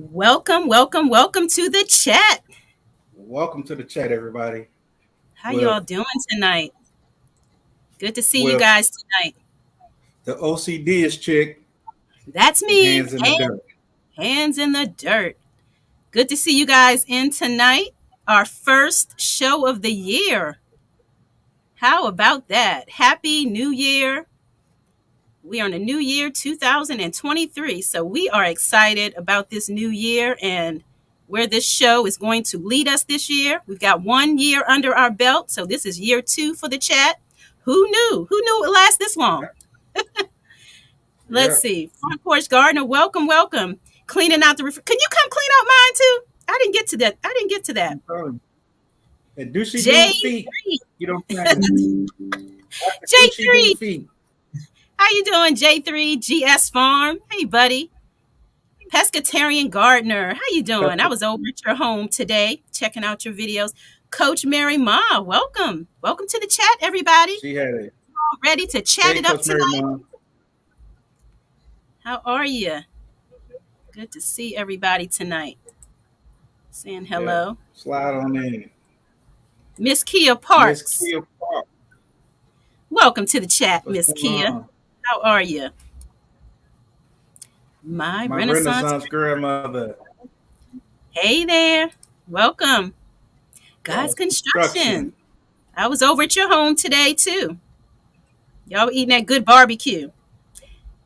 Welcome to the chat. Welcome to the chat, everybody. How you all With doing tonight? Good to see you with guys tonight. the OCDish chick That's and me, hands in the dirt. hands in the dirt. Good to see you guys in tonight. Our first show of the year. How about that? Happy New Year. We are in the new year 2023. So we are excited about this new year and where this show is going to lead us this year. We've got 1 year under our belt. So this is year 2 for the chat. Who knew? Who knew it would last this long? Let's Yeah. see. Front porch gardener, welcome. Cleaning out the Can you come clean out mine too? I didn't get to that. I'm telling you. And do she do feet? J3. You know what I'm saying? Do she do J3. feet? How you doing, J3 GS Farm? Hey, buddy. Pescatarian gardener. How you doing? I was over at your home today, checking out your videos. Coach Mary Ma, welcome. Welcome to the chat, everybody. She had it. Ready to chat Hey, it up Coach Mary tonight? Mom. How are you? Good to see everybody tonight. Saying Yeah. hello. Slide on in. Miss Kia Miss Parks. Kia Park. Welcome to the chat, What's Miss going Kia. on? How are you? My My Renaissance. Renaissance grandmother. Hey there. Welcome. God's Construction. Construction. I was over at your home today, too. Y'all were eating that good barbecue. And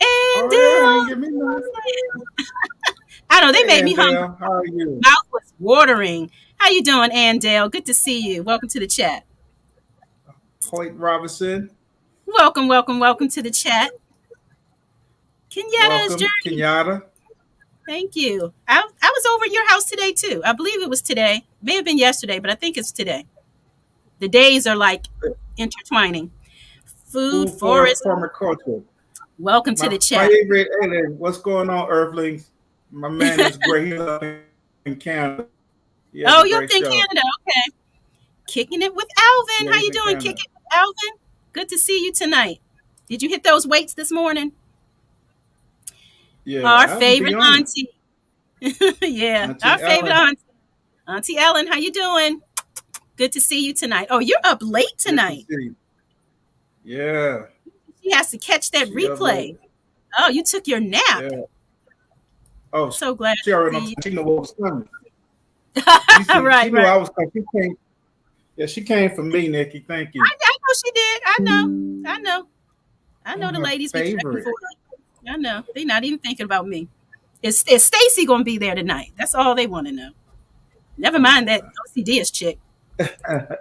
Oh, yeah. Ain't give me none. I know they Hey, made me hungry. Andale. How are you? Mouth was watering. How you doing, Andale? Good to see you. Welcome to the chat. Hoyt Robinson. Welcome to the chat. Kenyatta's Welcome. journey. Kenyatta. Thank you. I was over at your house today too. I believe it was today. May have been yesterday, but I think it's today. The days are like intertwining. Food Food for Forest. permaculture. Welcome to My the chat. favorite alien. What's going on, Earthlings? My man is great. He's up in Canada. He has Oh, a you're great up in show. Canada. Okay. Kicking it with Alvin. Yeah, How he's you in doing? Kick Canada. it with Alvin. Good to see you tonight. Did you hit those weights this morning? Yeah, Our Alvin be favorite on it. auntie. Yeah, our Auntie favorite Ellen, auntie. Auntie Ellen, how you doing? Good to see you tonight. Oh, you're up late good to tonight. see you. Yeah, She has to catch that she up late. replay. Oh, you took your nap. Yeah. Oh, So glad she already to knows. see She know what was coming. you. She right. knew I was coming. She came. Yeah, she came for me, Nikki. Thank you. I know she did. I know I'm the her ladies be checking favorite. for her. I know. They're not even thinking about me. Is Stacy gonna be there tonight? That's all they want to know. Never Come mind on, that OCDish chick.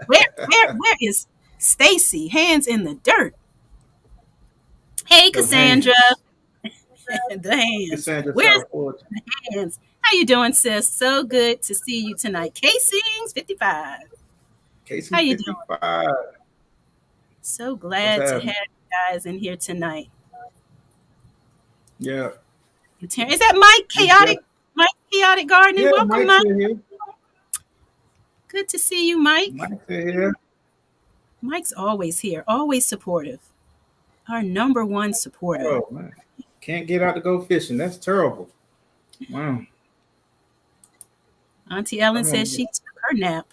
Where is Stacy? Hands in the dirt. Hey, Them Cassandra. hands. The hands. Cassandra Where's Southport. the hands? How you doing, sis? So good to see you tonight. Casings 55. How Casey you doing? 55. So What's glad to have happening? you guys in here tonight. Yeah. Is that Mike We def- Chaotic? Mike Chaotic Gardening? yeah, Welcome, Mike's Mike. in here. Good to see you, Mike. Mike's in here. Mike's always here, always supportive. Our number one supporter. Oh, man. Can't get out to go fishing. That's terrible. Wow. Auntie Ellen I'm says gonna, she took her nap.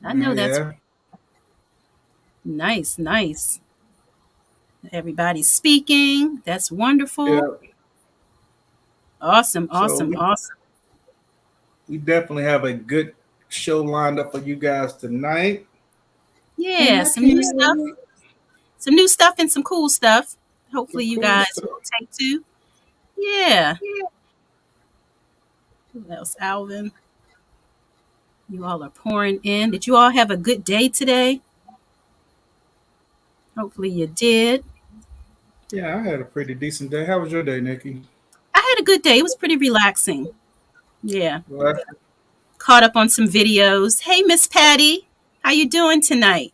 I know that's yeah. nice. Everybody's speaking. That's Yeah. wonderful. Awesome. So we definitely have a good show lined up for you guys tonight. And Yeah, I some new can't stuff. wait. Some new stuff and some cool stuff. Some Hopefully you cool guys stuff. will take to. Yeah. Who else? Alvin. You all are pouring in. Did you all have a good day today? Hopefully you did. Yeah, I had a pretty decent day. How was your day, Nikki? I had a good day. It was pretty relaxing. Yeah. Well, Caught up on some videos. Hey, Miss Patty. How you doing tonight?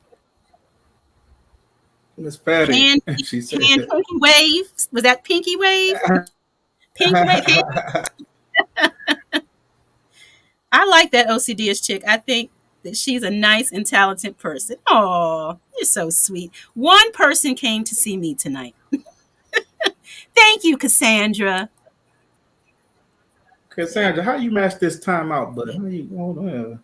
Miss Patty, Hand, she said. hand pinky wave. Was that pinky wave? Pink wave. I like that OCDish chick. I think that she's a nice and talented person. Oh, you're so sweet. One person came to see me tonight. Thank you, Cassandra. Cassandra, how you match this time out, buddy? How you going?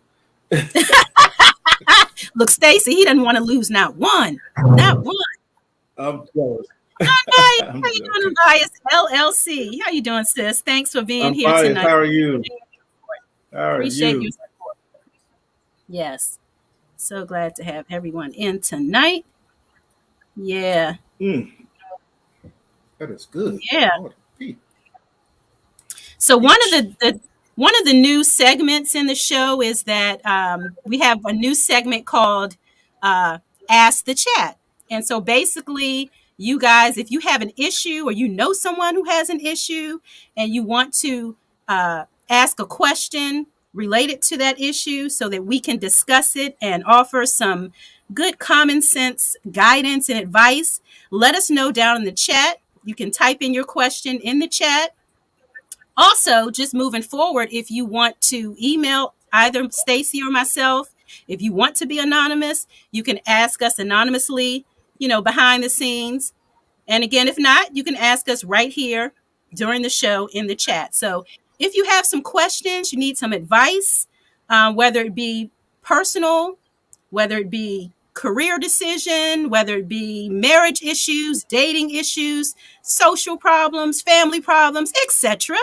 Look, Stacy, he doesn't want to lose not one. Not one. I'm jealous. Hi, how I'm you doing, joking. Bias LLC? How you doing, sis? Thanks for being I'm here biased. tonight. How are you? How are Appreciate your you? support. Yes. So glad to have everyone in tonight. Yeah. Mm, that is good. Yeah. Lord, Pete. So Peach. one of the new segments in the show is that we have a new segment called uh, Ask the Chat, and so basically, you guys, if you have an issue or you know someone who has an issue, and you want to ask a question related to that issue, so that we can discuss it and offer some good common sense guidance and advice, let us know down in the chat. You can type in your question in the chat. Also, just moving forward, if you want to email either Stacy or myself, if you want to be anonymous, you can ask us anonymously, behind the scenes. And again, if not, you can ask us right here during the show in the chat. So if you have some questions, you need some advice, whether it be personal, whether it be career decision, whether it be marriage issues, dating issues, social problems, family problems, etc.,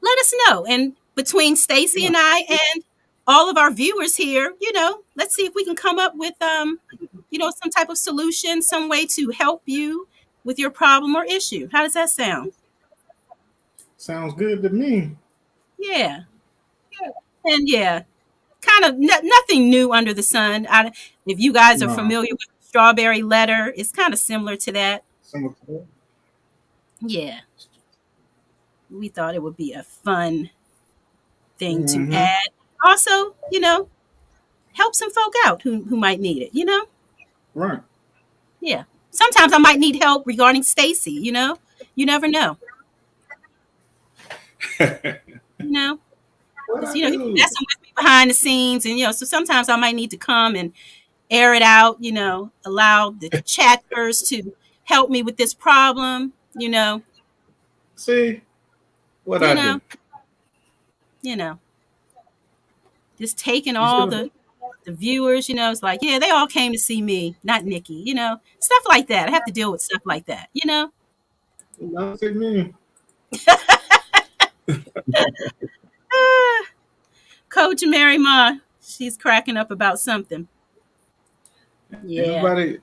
let us know. And between Stacy Yeah, and I and all of our viewers here, let's see if we can come up with some type of solution, some way to help you with your problem or issue. How does that sound? sounds good to me. Yeah. And yeah, kind of nothing new under the sun. If you guys are No, familiar with strawberry letter, it's kind of similar to that. similar to that. Yeah. We thought it would be a fun thing to Mm-hmm. add. Also, help some folk out who might need it. Right. Yeah. Sometimes I might need help regarding Stacy, You never know, you know, What because, I he be do? messing with me behind the scenes. And, so sometimes I might need to come and air it out, allow the chatters to help me with this problem, See what you I know, do? you know, just taking You see all what? the viewers, it's like, yeah, they all came to see me, not Nikki, stuff like that. I have to deal with stuff like that. Don't see me. Ah, Coach Mary Ma, she's cracking up about something. Yeah. Anybody?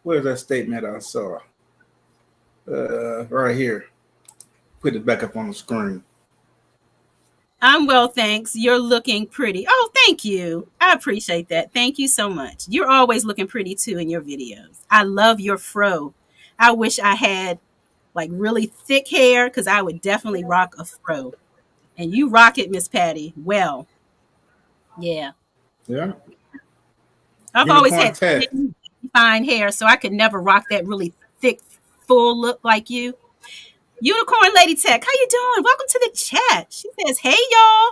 Where's that statement I saw? Right here. Put it back up on the screen. I'm well, thanks. You're looking pretty. Oh, thank you. I appreciate that. Thank you so much. You're always looking pretty too in your videos. I love your fro. I wish I had like really thick hair because I would definitely rock a fro. And you rock it, Miss Patty. Well, yeah. Yeah. I've always Unicorn had test. thin, fine hair, so I could never rock that really thick, full look like you. Unicorn Lady Tech, how you doing? Welcome to the chat. She says, "Hey y'all,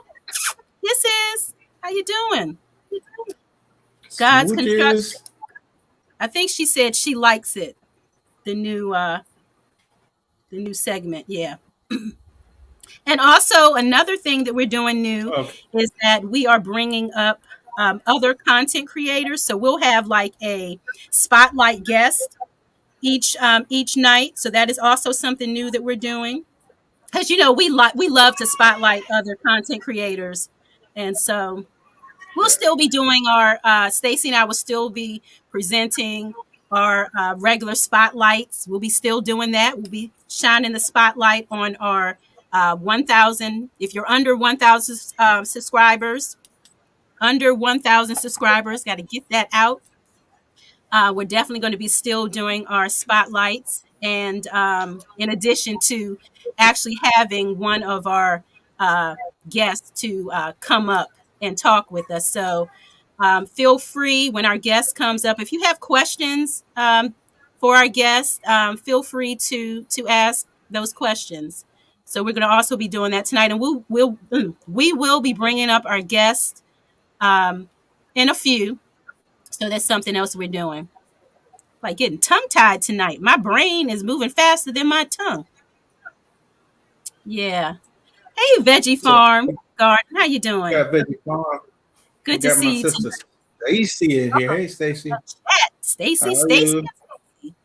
this is how you doing? God's construction." Smooches. I think she said she likes it. The new segment, yeah. And also another thing that we're doing new Okay. is that we are bringing up other content creators. So we'll have like a spotlight guest each night. So that is also something new that we're doing. Because we love to spotlight other content creators, and so we'll Yeah. still be doing our Stacy and I will still be presenting our regular spotlights. We'll be still doing that. We'll be shining the spotlight on our 1,000. If you're under 1,000 subscribers, got to get that out. We're definitely going to be still doing our spotlights. And in addition to actually having one of our guests to come up and talk with us. So feel free when our guest comes up. If you have questions for our guest, feel free to ask those questions. So we're going to also be doing that tonight, and we will be bringing up our guest in a few. So that's something else we're doing. Like getting tongue tied tonight. My brain is moving faster than my tongue. Yeah. Hey, Veggie So Farm Garden, how you we doing? got Veggie Farm. We Good to got my see you sister tonight. Stacy in here. Oh, Hey, Stacy. chat. How Stacy, are Stacy, you? Stacy.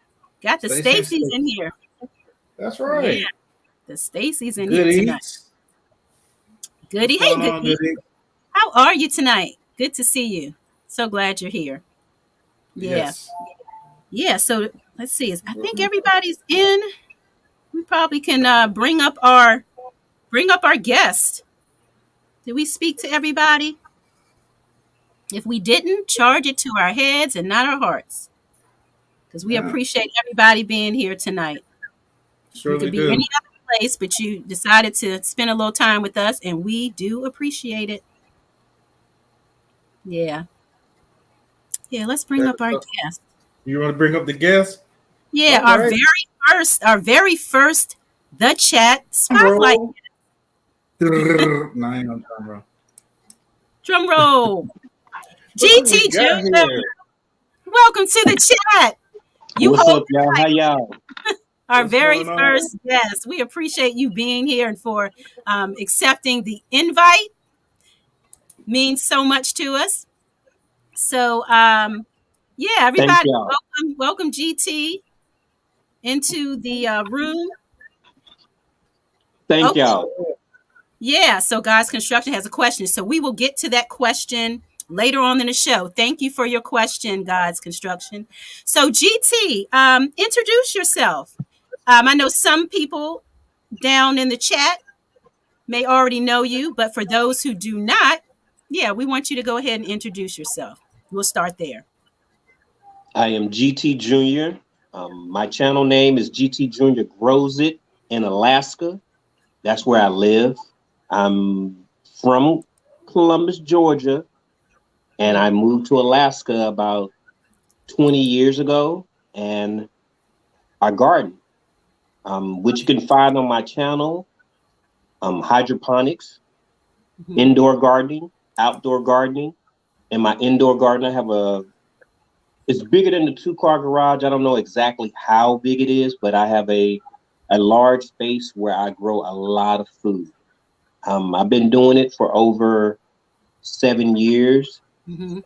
Got the Stacy, Stacys in Stacy. here. That's Yeah, right. the Stacys in here Good tonight. eats. What's Goody. Hey, going on, Goody. Good Eats? How are you tonight? Good to see you. So glad you're here. Yeah. Yes. Yeah. So let's see. I think everybody's in. We probably can bring up our guest. Did we speak to everybody? If we didn't, charge it to our heads and not our hearts. Because we Yeah, appreciate everybody being here tonight. You could surely be any do. other place, but you decided to spend a little time with us, and we do appreciate it. Yeah. Yeah, let's bring up our So, guest. you want to bring up the guest? Yeah, All right. our very first the chat Drum spotlight. roll. No, I ain't on drum roll. Drum roll. Look who we GT got Junior, here. welcome to the chat. You What's hold up, y'all? How y'all? our What's very going on? first guest. We appreciate you being here and for accepting the invite. Means so much to us. So, yeah, Thank everybody, y'all. welcome GT into the room. Thank Okay, y'all. yeah. So, God's Construction has a question. So, we will get to that question later on in the show. Thank you for your question, God's Construction. So, GT, introduce yourself. I know some people down in the chat may already know you, but for those who do not, yeah, we want you to go ahead and introduce yourself. We'll start there. I am GT Junior. My channel name is GT Junior Grows It in Alaska. That's where I live. I'm from Columbus, Georgia, and I moved to Alaska about 20 years ago. And I garden, which you can find on my channel, hydroponics, Mhm. indoor gardening, outdoor gardening. In my indoor garden, I have it's bigger than the two-car garage. I don't know exactly how big it is, but I have a large space where I grow a lot of food. I've been doing it for over 7 years. Mhm.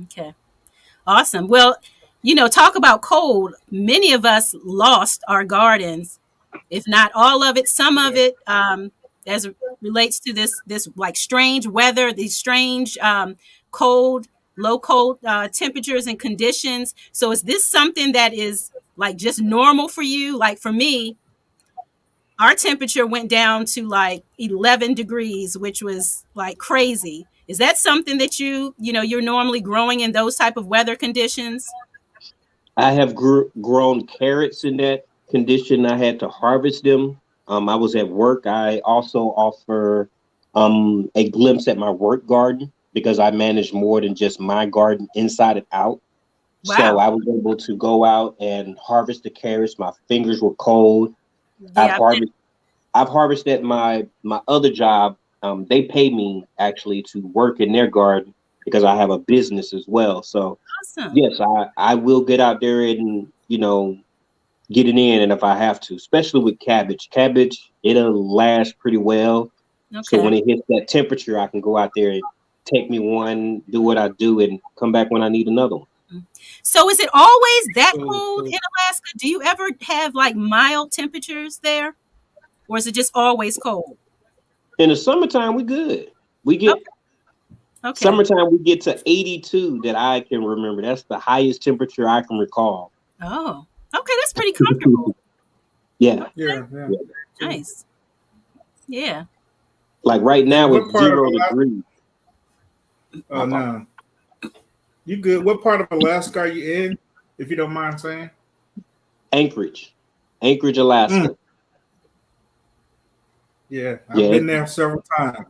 Okay. Awesome. Well, talk about cold. Many of us lost our gardens, if not all of it, some of it, as it relates to this like strange weather, these strange cold, low cold temperatures and conditions. So, is this something that is like just normal for you? Like for me, our temperature went down to like 11 degrees, which was like crazy. Is that something that you're normally growing in those type of weather conditions? I have grown carrots in that condition. I had to harvest them. I was at work. I also offer a glimpse at my work garden because I manage more than just my garden inside and out. So Wow. I was able to go out and harvest the carrots. My fingers were cold. I've Yeah. harvested I've harvested my other job. They pay me actually to work in their garden because I have a business as well. So Awesome. yes, I will get out there and get it in, and if I have to, especially with cabbage it'll last pretty well. So when Okay. it hits that temperature, I can go out there and take me one, do what I do, and come back when I need another one. So is it always that So, cold so, in Alaska? Do you ever have like mild temperatures there? Or is it just always cold? In the summertime, we good. We get Okay. Okay. Summertime, we get to 82 that I can remember. That's the highest temperature I can recall. Oh. Okay, that's pretty comfortable. Yeah. Okay. yeah, yeah. Yeah. Too. Nice. Yeah. Like right And now, what it's part of 0 degrees. Alaska? My fault. No, you good. What part of Alaska are you in, if you don't mind saying? Anchorage, Anchorage, Mm, Alaska. yeah, I've Yeah. been there several times.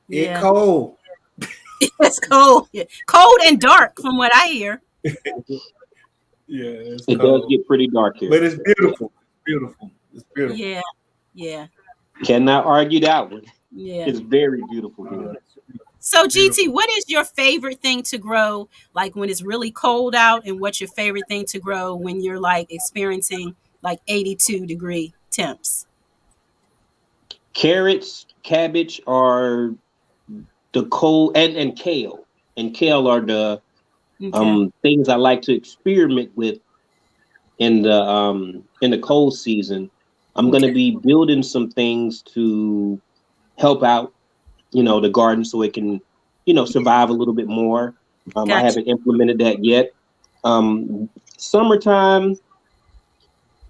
It Yeah. cold. It's cold. Yeah. Cold and dark from what I hear. Yeah, it's It does cold, get pretty dark here. but it's Yeah. beautiful. Beautiful. It's beautiful. Yeah. Yeah. Cannot argue that one. Yeah. It's very beautiful here. It's So GT, beautiful. what is your favorite thing to grow like when it's really cold out, and what's your favorite thing to grow when you're like experiencing like 82-degree temps? Carrots, cabbage are the cold, and kale. And kale are the Okay. things I like to experiment with in the cold season. I'm Okay. gonna be building some things to help out, the garden so it can, survive a little bit more. I Gotcha. haven't implemented that yet. Summertime,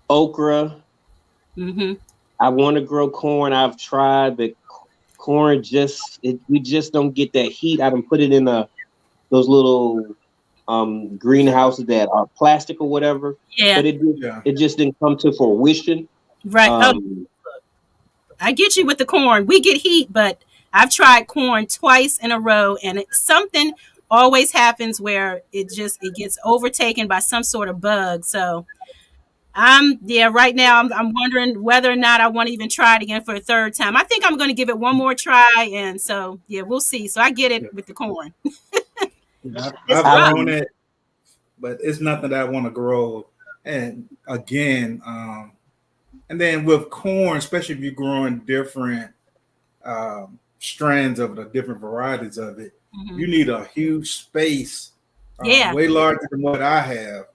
okra. Mm-hmm. I want to grow corn. I've tried, but corn we just don't get that heat. I done put it in those little greenhouses that are plastic or whatever, Yeah. but Yeah. it just didn't come to fruition. Right. Oh, Um, I get you with the corn. We get heat, but I've tried corn twice in a row, and something always happens where it gets overtaken by some sort of bug. So yeah, right now I'm wondering whether or not I want to even try it again for a third time. I think I'm going to give it one more try, and so yeah, we'll see. So I get it Yeah. with the corn. It's I've rough. grown I'm it, but it's nothing that I want to grow. And again, and then with corn, especially if you're growing different strands of the different varieties of it, Hmm. you need a huge space, Yeah, way larger than what I have,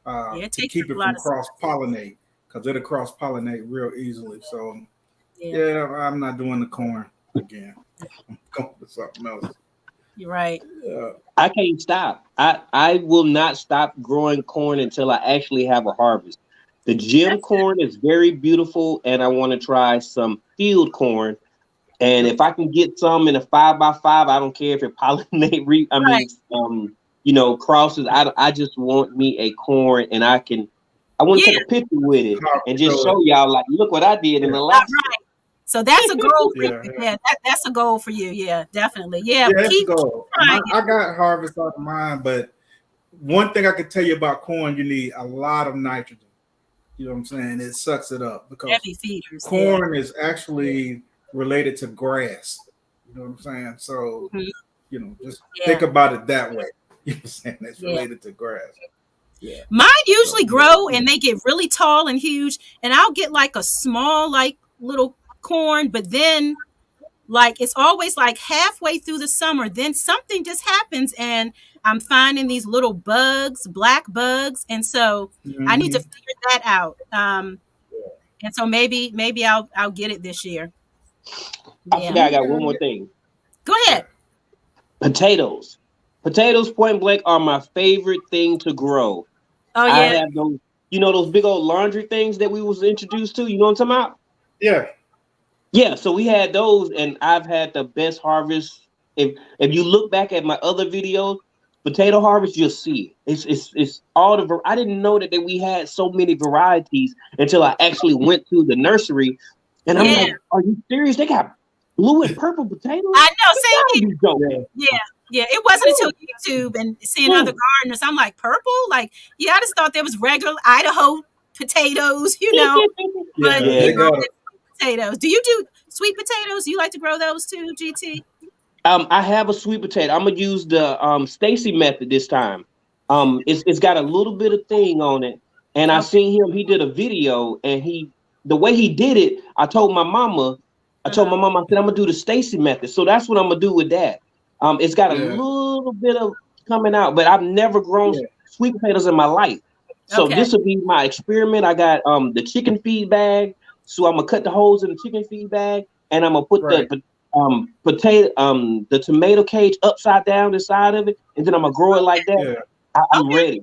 yeah, it to takes keep up a it lot from of cross space. pollinate because it'll cross pollinate real easily. So Yeah, yeah, I'm not doing the corn again. I'm going to something else. you're right. Uh, I can't stop. I will not stop growing corn until I actually have a harvest. The gym That's corn is very beautiful, and I want to try some field corn. And if I can get some in a 5x5, I don't care if it pollinate. right. Crosses. I just want me a corn, and I want to Yeah, take a picture with it hard and to just show it. show y'all like, look what I did in Yeah, Alaska. so that's a goal for yeah, you. yeah. Yeah, that's a goal for you. Yeah, definitely. Yeah, Yeah, that's the keep goal. trying it. I got harvest out of mine, but one thing I can tell you about corn, you need a lot of nitrogen. You know what I'm saying? It sucks it up because Heavy feeders. Yeah. corn is actually related to grass. You know what I'm saying? So, Mhm. just think Yeah. about it that way. You know what I'm saying? It's Yeah. related to grass. Yeah. Mine So, usually yeah. grow and they get really tall and huge, and I'll get like a small, like little corn, but then like it's always like halfway through the summer, then something just happens and I'm finding these little bugs, black bugs, and so I need to Hmm. figure that out. And so maybe I'll get it this year. I Yeah. forgot. I got one Yeah. more thing. Go Yeah. ahead. Potatoes. Potatoes, point blank, are my favorite thing to grow. Oh I yeah. have those, those big old laundry things that we was introduced to. You know what I'm talking about? Yeah. Yeah. So we had those, and I've had the best harvest. If you look back at my other videos, potato harvest, you'll see it. It's all I didn't know that we had so many varieties until I actually went to the nursery, and I'm Yeah. like, "Are you serious? They got blue and purple potatoes? I know, You same gotta here. be joking." Yeah. Yeah. Yeah. It wasn't until YouTube and seeing other Mm. gardeners, I'm like, purple? Like, yeah, I just thought there was regular Idaho potatoes, you know. But Yeah. yeah, Yeah. They got potatoes. Do you do sweet potatoes? You like to grow those too, GT? I have a sweet potato. I'm gonna use the Stacy method this time. It's got a little bit of thing on it, and I Okay. seen him. He did a video, and the way he did it, I told my mama. I told Uh-huh. my mama, I said I'm gonna do the Stacy method. So that's what I'm gonna do with that. It's got a Yeah. little bit of coming out, but I've never grown Yeah. sweet potatoes in my life. So Okay. this will be my experiment. I got the chicken feed bag, so I'm gonna cut the holes in the chicken feed bag, and I'm gonna put Right. the tomato cage upside down inside of it, and then I'm gonna grow it like that. Yeah. I'm Okay. ready.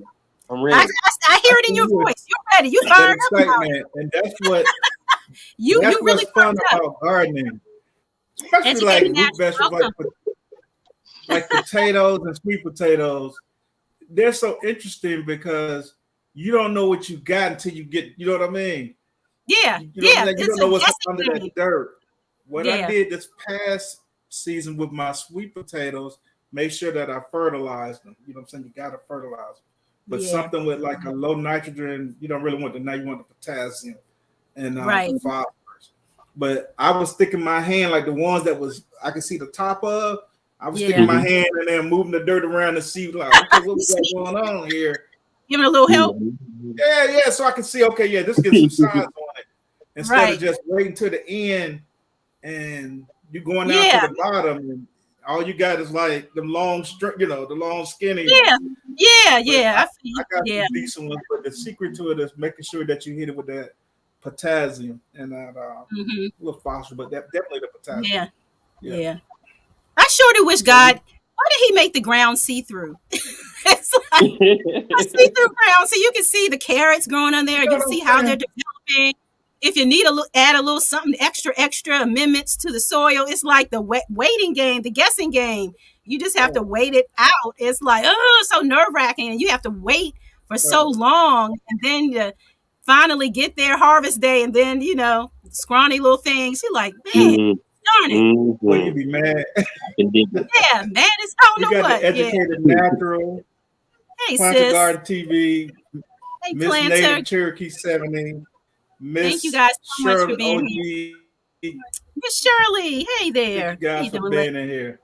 I'm I, ready. I I hear it in see your you. voice. You're ready. You That fired up about it. excitement, and that's You what's really fun worked up. about gardening, And especially she gave like me root natural vegetables welcome. like potatoes and sweet potatoes. They're so interesting because you don't know what you got until you get. You know what I mean? Yeah. You know what I'm Yeah. saying? You It's don't a know what's under guessing that game. dirt. What I Yeah. did this past season with my sweet potatoes, make sure that I fertilized them. You know what I'm saying? You got to fertilize them. But Yeah. something with like a low nitrogen, you don't really want the now you want the potassium and Right. the phosphorus. But I was sticking my hand like the ones that was I could see the top of. I was sticking Yeah. my Mhm. hand in there, moving the dirt around to see like, okay, what we got going on here? Giving a little help. Mhm. Yeah, so I can see, okay, yeah, this getting some size on it. Instead of Right. just waiting to the end and you're going down to Yeah, the bottom, and all you got is like the long, the long skinny yeah, ones. yeah, But yeah. I got Yeah, some decent ones. But the secret to it is making sure that you hit it with that potassium and that hmm, little phosphorus, but that definitely the potassium. yeah, Yeah. yeah. I sure do wish So we God. Why did He make the ground see through? It's like a see-through ground, so you can see the carrots growing on there. you You know can what see I'm how they're saying? developing. If you need add a little something extra amendments to the soil, it's like the waiting game, the guessing game. You just have to Yeah. wait it out. It's like, oh, so nerve wracking, and you have to wait for so Right. long, and then you finally get there harvest day, and then scrawny little things. You're like, man, Mm, darn it, Well, you mhm. be mad. Indignant. yeah, man, it's I don't You know got the what, yeah. educated natural, Hey, Planter sis. Garden TV, Hey, Miss planter. Native Cherokee 70, Thank you Miss guys so much for Shirley being here. OG. Miss Shirley, hey Thank you there. How guys you for doing? being in here.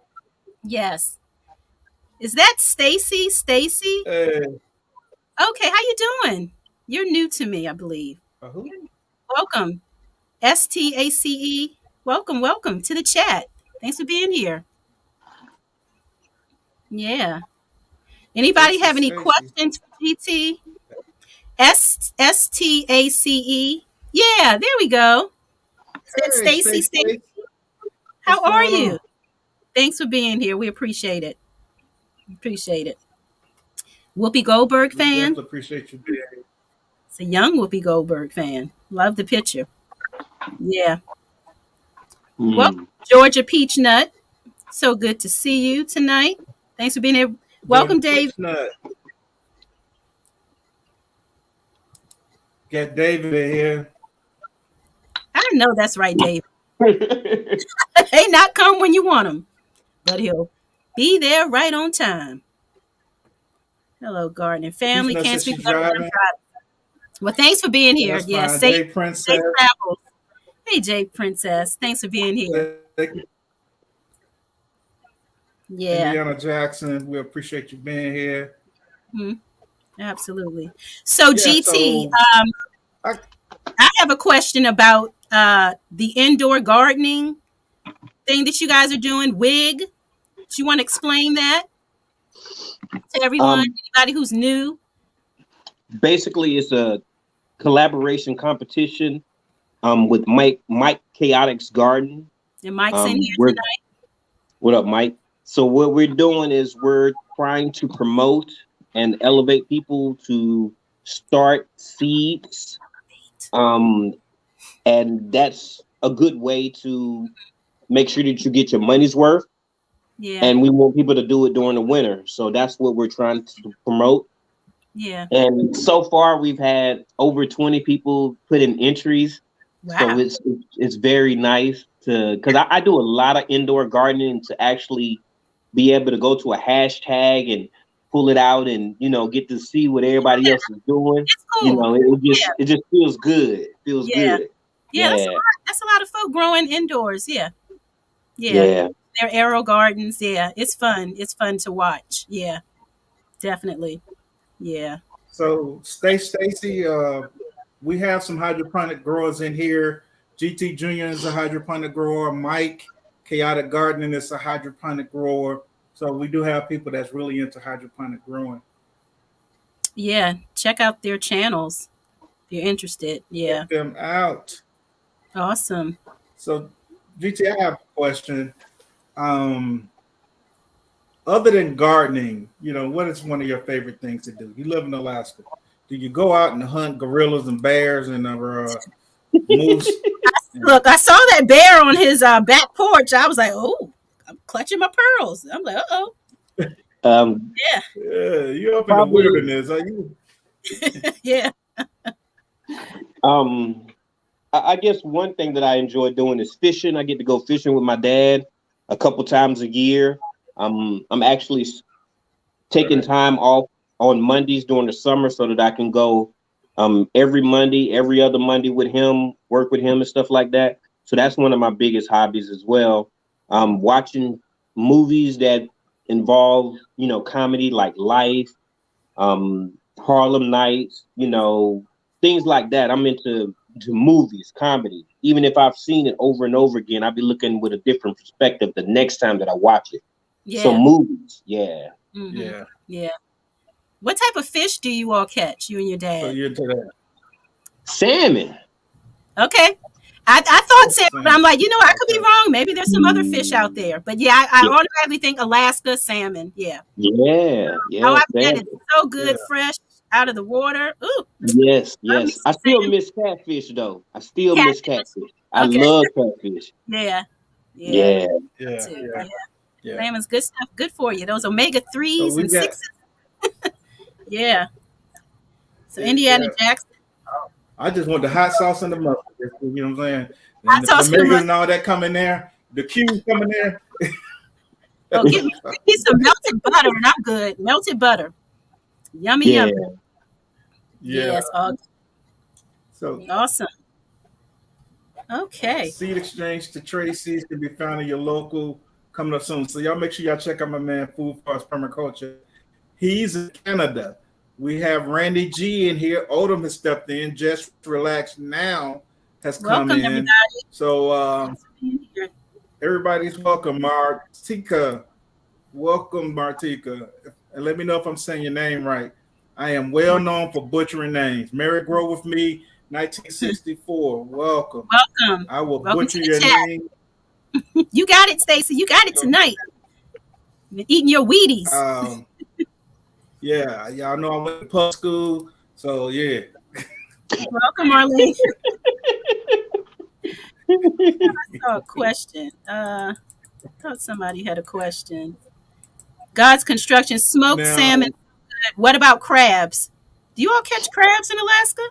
Yes. Is that Stacy? Stacy? Hey, Okay, how you doing? You're new to me, I believe. who? Welcome. STACE. Welcome to the chat. Thanks for being here. Yeah. Anybody Stacy have any Stacy. questions for GT? STACE. Yeah, there we go. Is that Hey, Stacy? Stacy Stacy? Stacy. What's How are going you? on? Thanks for being here. We appreciate it. Appreciate it. Whoopi Goldberg We fan? definitely appreciate you being here. It's a young Whoopi Goldberg fan. Love the picture. Yeah. Welcome, Mm. Georgia Peach Nut. So good to see you tonight. Thanks for being here. Georgia Welcome, Dave. Peach Nut. Got David in here. I know that's right, Dave. They not come when you want them, but he'll be there right on time. Hello, gardening Peach family. Nut Can't says speak she's without driving. Well, thanks for being here. That's Yeah, fine. safe, Jay safe Princess. travels. Hey, Jay Princess. Thanks for being here. Yeah. Indiana Jackson. We appreciate you being here. Mhm. Absolutely. So, Yeah, GT, so I, I have a question about the indoor gardening thing that you guys are doing. WIG. Do you want to explain that to everyone? um, Anybody who's new? Basically, it's a collaboration competition with Mike Chaotic's Garden. And Mike's in here We're tonight. What up, Mike? So what we're doing is we're trying to promote and elevate people to start seeds. Um, and that's a good way to make sure that you get your money's worth. Yeah. And we want people to do it during the winter. So that's what we're trying to promote. Yeah. And so far, we've had over 20 people put in entries. So Wow. it's very nice because I do a lot of indoor gardening to actually be able to go to a hashtag and pull it out and get to see what everybody else is doing. It's cool. It just feels good. It feels Yeah. good. Yeah. That's a Yeah. lot. That's a lot of folk growing indoors. Yeah. Yeah. Yeah. They're arrow gardens. Yeah. It's fun. It's fun to watch. Yeah. Definitely. Yeah. so Stacy, we have some hydroponic growers in here. GT Junior is a hydroponic grower. Mike Chaotic Gardening is a hydroponic grower. So we do have people that's really into hydroponic growing. Yeah. Check out their channels if you're interested. Yeah. Check them out. Awesome. So GT, I have a question. Um, Other than gardening, what is one of your favorite things to do? You live in Alaska. Do you go out and hunt gorillas and bears and moose? Look, I saw that bear on his back porch. I was like, oh, I'm clutching my pearls. I'm like, oh. Um, Yeah. Yeah, you're up in the Probably. wilderness. Are you? Yeah. I guess one thing that I enjoy doing is fishing. I get to go fishing with my dad a couple times a year. I'm actually taking time off on Mondays during the summer so that I can go every Monday, every other Monday with him, work with him and stuff like that. So that's one of my biggest hobbies as well. Watching movies that involve, comedy like Life, Harlem Nights, things like that. I'm into to movies, comedy. Even if I've seen it over and over again, I'll be looking with a different perspective the next time that I watch it. So Yeah. movies, yeah. Yeah. Yeah. What type of fish do you all catch, you and your So dad? you're into that. Salmon. Okay. I thought salmon, but I'm Same. like, I could be Okay. wrong. Maybe there's some other fish out there. But yeah, I Yeah, automatically think Alaska salmon. Yeah. yeah, Oh, yeah, I bet it's salmon. so Yeah. good, fresh out of the water. Ooh, Yes, love me yes. I some still salmon. miss catfish though. I still miss Catfish. catfish. I Okay. love catfish. Yeah. Yeah. Yeah. Yeah. Too. Yeah. Yeah. Yeah. Salmon's good stuff. Good for you. Those omega So threes we and got sixes. Yeah. So Indiana yeah. Jackson. I just want the hot sauce and the mustard. You know what I'm saying? Hot And the sauce and the tomatoes mustard. and all that come in there. The cubes come in there. Oh, give me some melted butter and I'm good. Melted butter. Yummy, Yeah. yummy. Yeah. Yes. Oh, So awesome. Okay. seed exchange to trade seeds can be found in your local coming up soon. So y'all make sure y'all check out my man Food Farms Permaculture. He's in Canada. We have Randy G in here. Odom has stepped in. Just Relax Now has come Welcome, in. everybody. So Thanks for being here. everybody's welcome. Martika, welcome, Martika. And let me know if I'm saying your name right. I am well known for butchering names. Mary Grow with me, 1964. Welcome. Welcome. I will Welcome to butcher the your chat. name. You got it, Stacy. You got it tonight. You're eating your Wheaties. Yeah, y'all know I went to pub school, so yeah. Welcome, Marlene. Oh, question. Thought somebody had a question. God's construction, smoked Now, salmon. What about crabs? Do you all catch crabs in Alaska?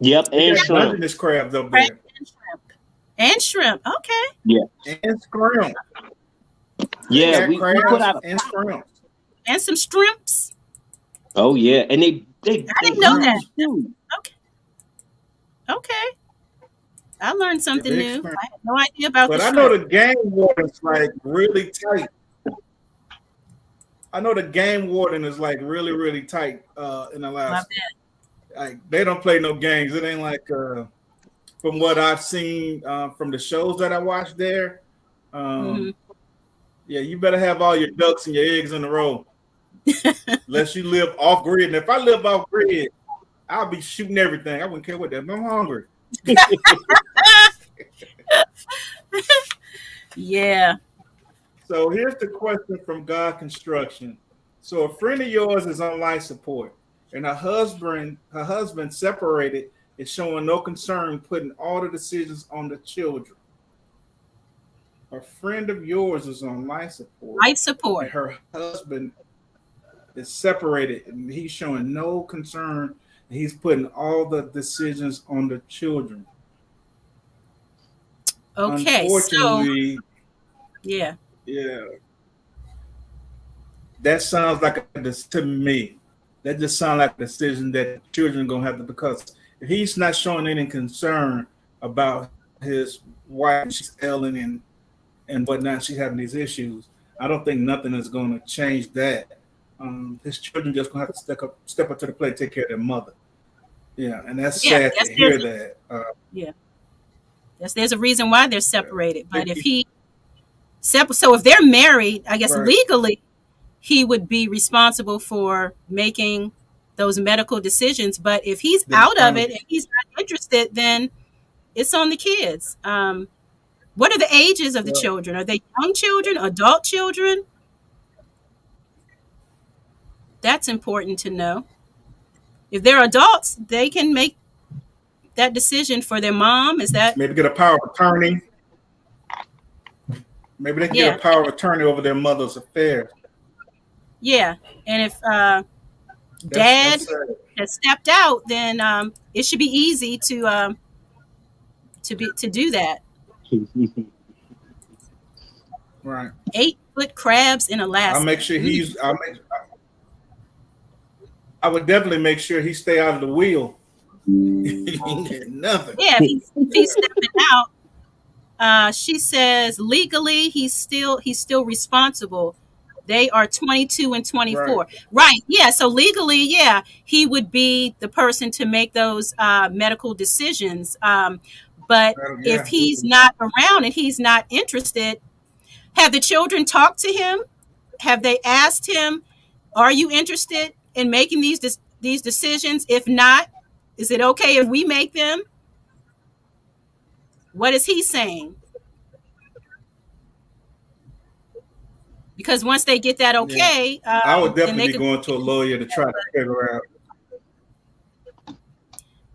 Yep, they and got shrimp. Dungeness crabs up Crabs there. and shrimp. And shrimp. Okay. Yeah. And shrimp. They Yeah, got we put crabs out a and shrimp. And some shrimps. oh yeah. And they I they didn't know that. huge too. Okay. Okay. I learned They're something big new. shrimp. I had no idea about the But I know shrimp. the game warden's like really tight. I know the game warden is like really, really tight in My Alaska. bad. Like they don't play no games. It ain't like from what I've seen from the shows that I watched there. Mhm. Yeah, you better have all your ducks and your eggs in a row. Unless you live off grid. And if I live off grid, I'll be shooting everything. I wouldn't care what that. I'm hungry. Yeah. So here's the question from God Construction. So a friend of yours is on life support, and her husband separated is showing no concern, putting all the decisions on the children. A friend of yours is on life support, Life and support. her husband is separated, and he's showing no concern. And he's putting all the decisions on the children. Okay. So, Unfortunately, yeah. yeah, that sounds like to me. That just sounds like a decision that children are gonna have to, because if he's not showing any concern about his wife, she's ailing and whatnot, she's having these issues. I don't think nothing is gonna change that. His children just gonna have to step up to the plate, take care of their mother. Yeah, and that's Yeah. sad to hear that. Yeah. There's a reason why they're separated. But if Yeah. he so if they're married, I guess Right. legally he would be responsible for making those medical decisions. But if he's The out of final, it and he's not interested, then it's on the kids. What are the ages of the well, children? Are they young children, adult children? That's important to know. If they're adults, they can make that decision for their mom. Is that, maybe get a power of attorney. Maybe they can get yeah, a power of attorney over their mother's affairs. yeah. And if dad That's sad. has stepped out, then it should be easy to do that. Right. 8-foot crabs in I'll Alaska. make sure I would definitely make sure he stay out of the wheel. Nothing. Yeah, if he's stepping out, she says legally he's still responsible. They are 22 and Right. 24. Right. Yeah. So legally, yeah, he would be the person to make those medical decisions. But if Yeah. he's not around and he's not interested, have the children talked to him? Have they asked him, "Are you interested in making these decisions? If not, is it okay if we make them?" What is he saying? Because once they get that Yeah. okay, I would then they definitely be could. going to a lawyer to try to figure out.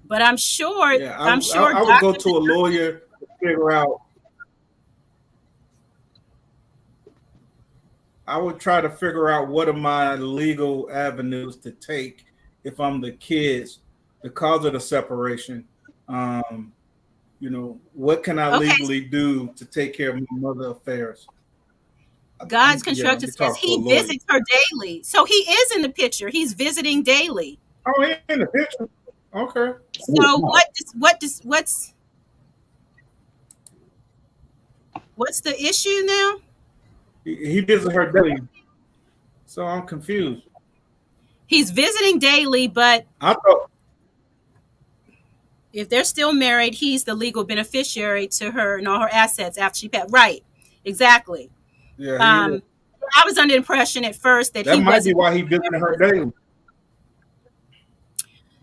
But I'm sure, Yeah, I'm sure I would go doctors. to a lawyer to figure out. I would try to figure out what are my legal avenues to take if I'm the kids because of the separation. Um, what can I Okay, legally do to take care of my mother affairs? God's Yeah, construction you says talk to a he lawyer. visits her daily. So he is in the picture. He's visiting daily. Oh, yeah, in the picture. Okay. Oh, So wow. what's the issue now? He visits her daily, so I'm confused. He's visiting daily, but I thought, if they're still married, he's the legal beneficiary to her and all her assets after she passed. Right. Exactly. yeah, he is. Um, I was under the impression at first that That he might be wasn't. why he visiting her daily.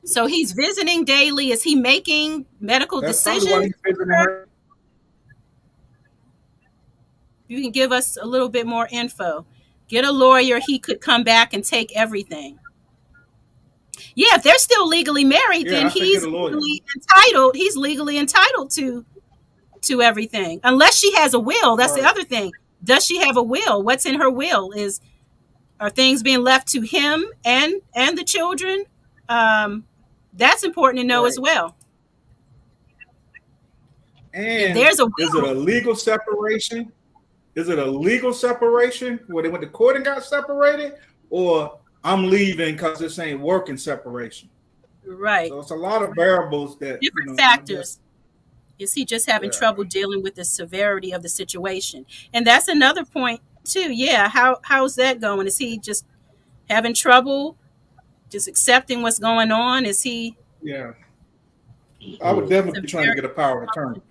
So he's visiting daily. Is he making medical That's probably why decisions? he's visiting her. You can give us a little bit more info. Get a lawyer. He could come back and take everything. Yeah, if they're still legally married, Yeah, then I said get a lawyer. He's legally entitled to everything, unless she has a will. That's the Right. other thing. Does she have a will? What's in her will? Are things being left to him and the children? Um, that's important to know as Right. well. If And there's a is it a will, legal separation? Is it a legal separation where they went to court and got separated? Or I'm leaving because this ain't working separation? right? So it's a lot of variables that, Different I guess, factors. Is he just having yeah. trouble dealing with the severity of the situation? And that's another point too. Yeah, how's that going? Is he just having trouble just accepting what's going on? Is he Yeah. I would definitely be trying to severity? get a power of attorney.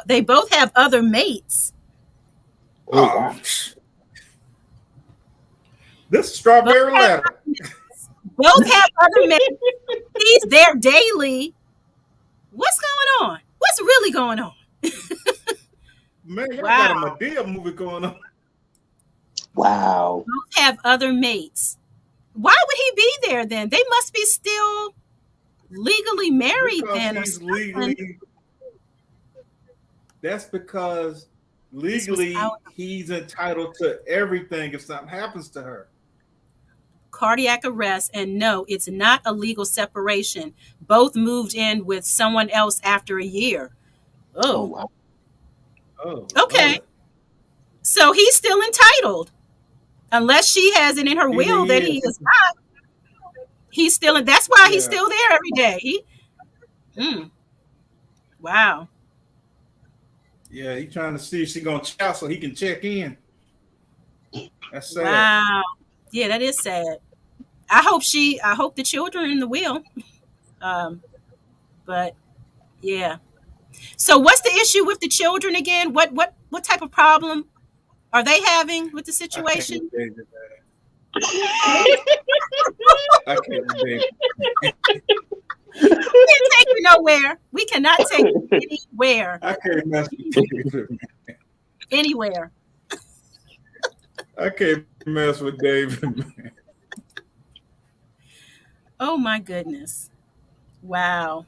They both have other mates. Oh, Oh, wow. this Both strawberry have, ladder. both have other mates. He's there daily. What's going on? What's really going on? Man, y'all got a Wow. Medea movie going on. Wow. Both have other mates. Why would he be there then? They must be still legally married Because then or he's something. legally, that's because This was legally out he's entitled to everything if something happens to her. cardiac arrest, and no, it's not a legal separation. Both moved in with someone else after a year. Oh, Oh, wow. Oh, okay. Lord. So he's still entitled, unless she has it in her Either will he that he is. is not. He's still. That's why he's Yeah. still there every day. Mm, wow. Yeah, he's trying to see if she's going to chow so he can check in. That's sad. Wow. Yeah, that is sad. I hope the children are in the will. Um, but yeah. So what's the issue with the children again? What type of problem are they having with the I can't situation? with David. I can't with David. We can't take you nowhere. We cannot take you anywhere. I can't mess with David. Anywhere. I can't mess with David, man. Oh my goodness. Wow.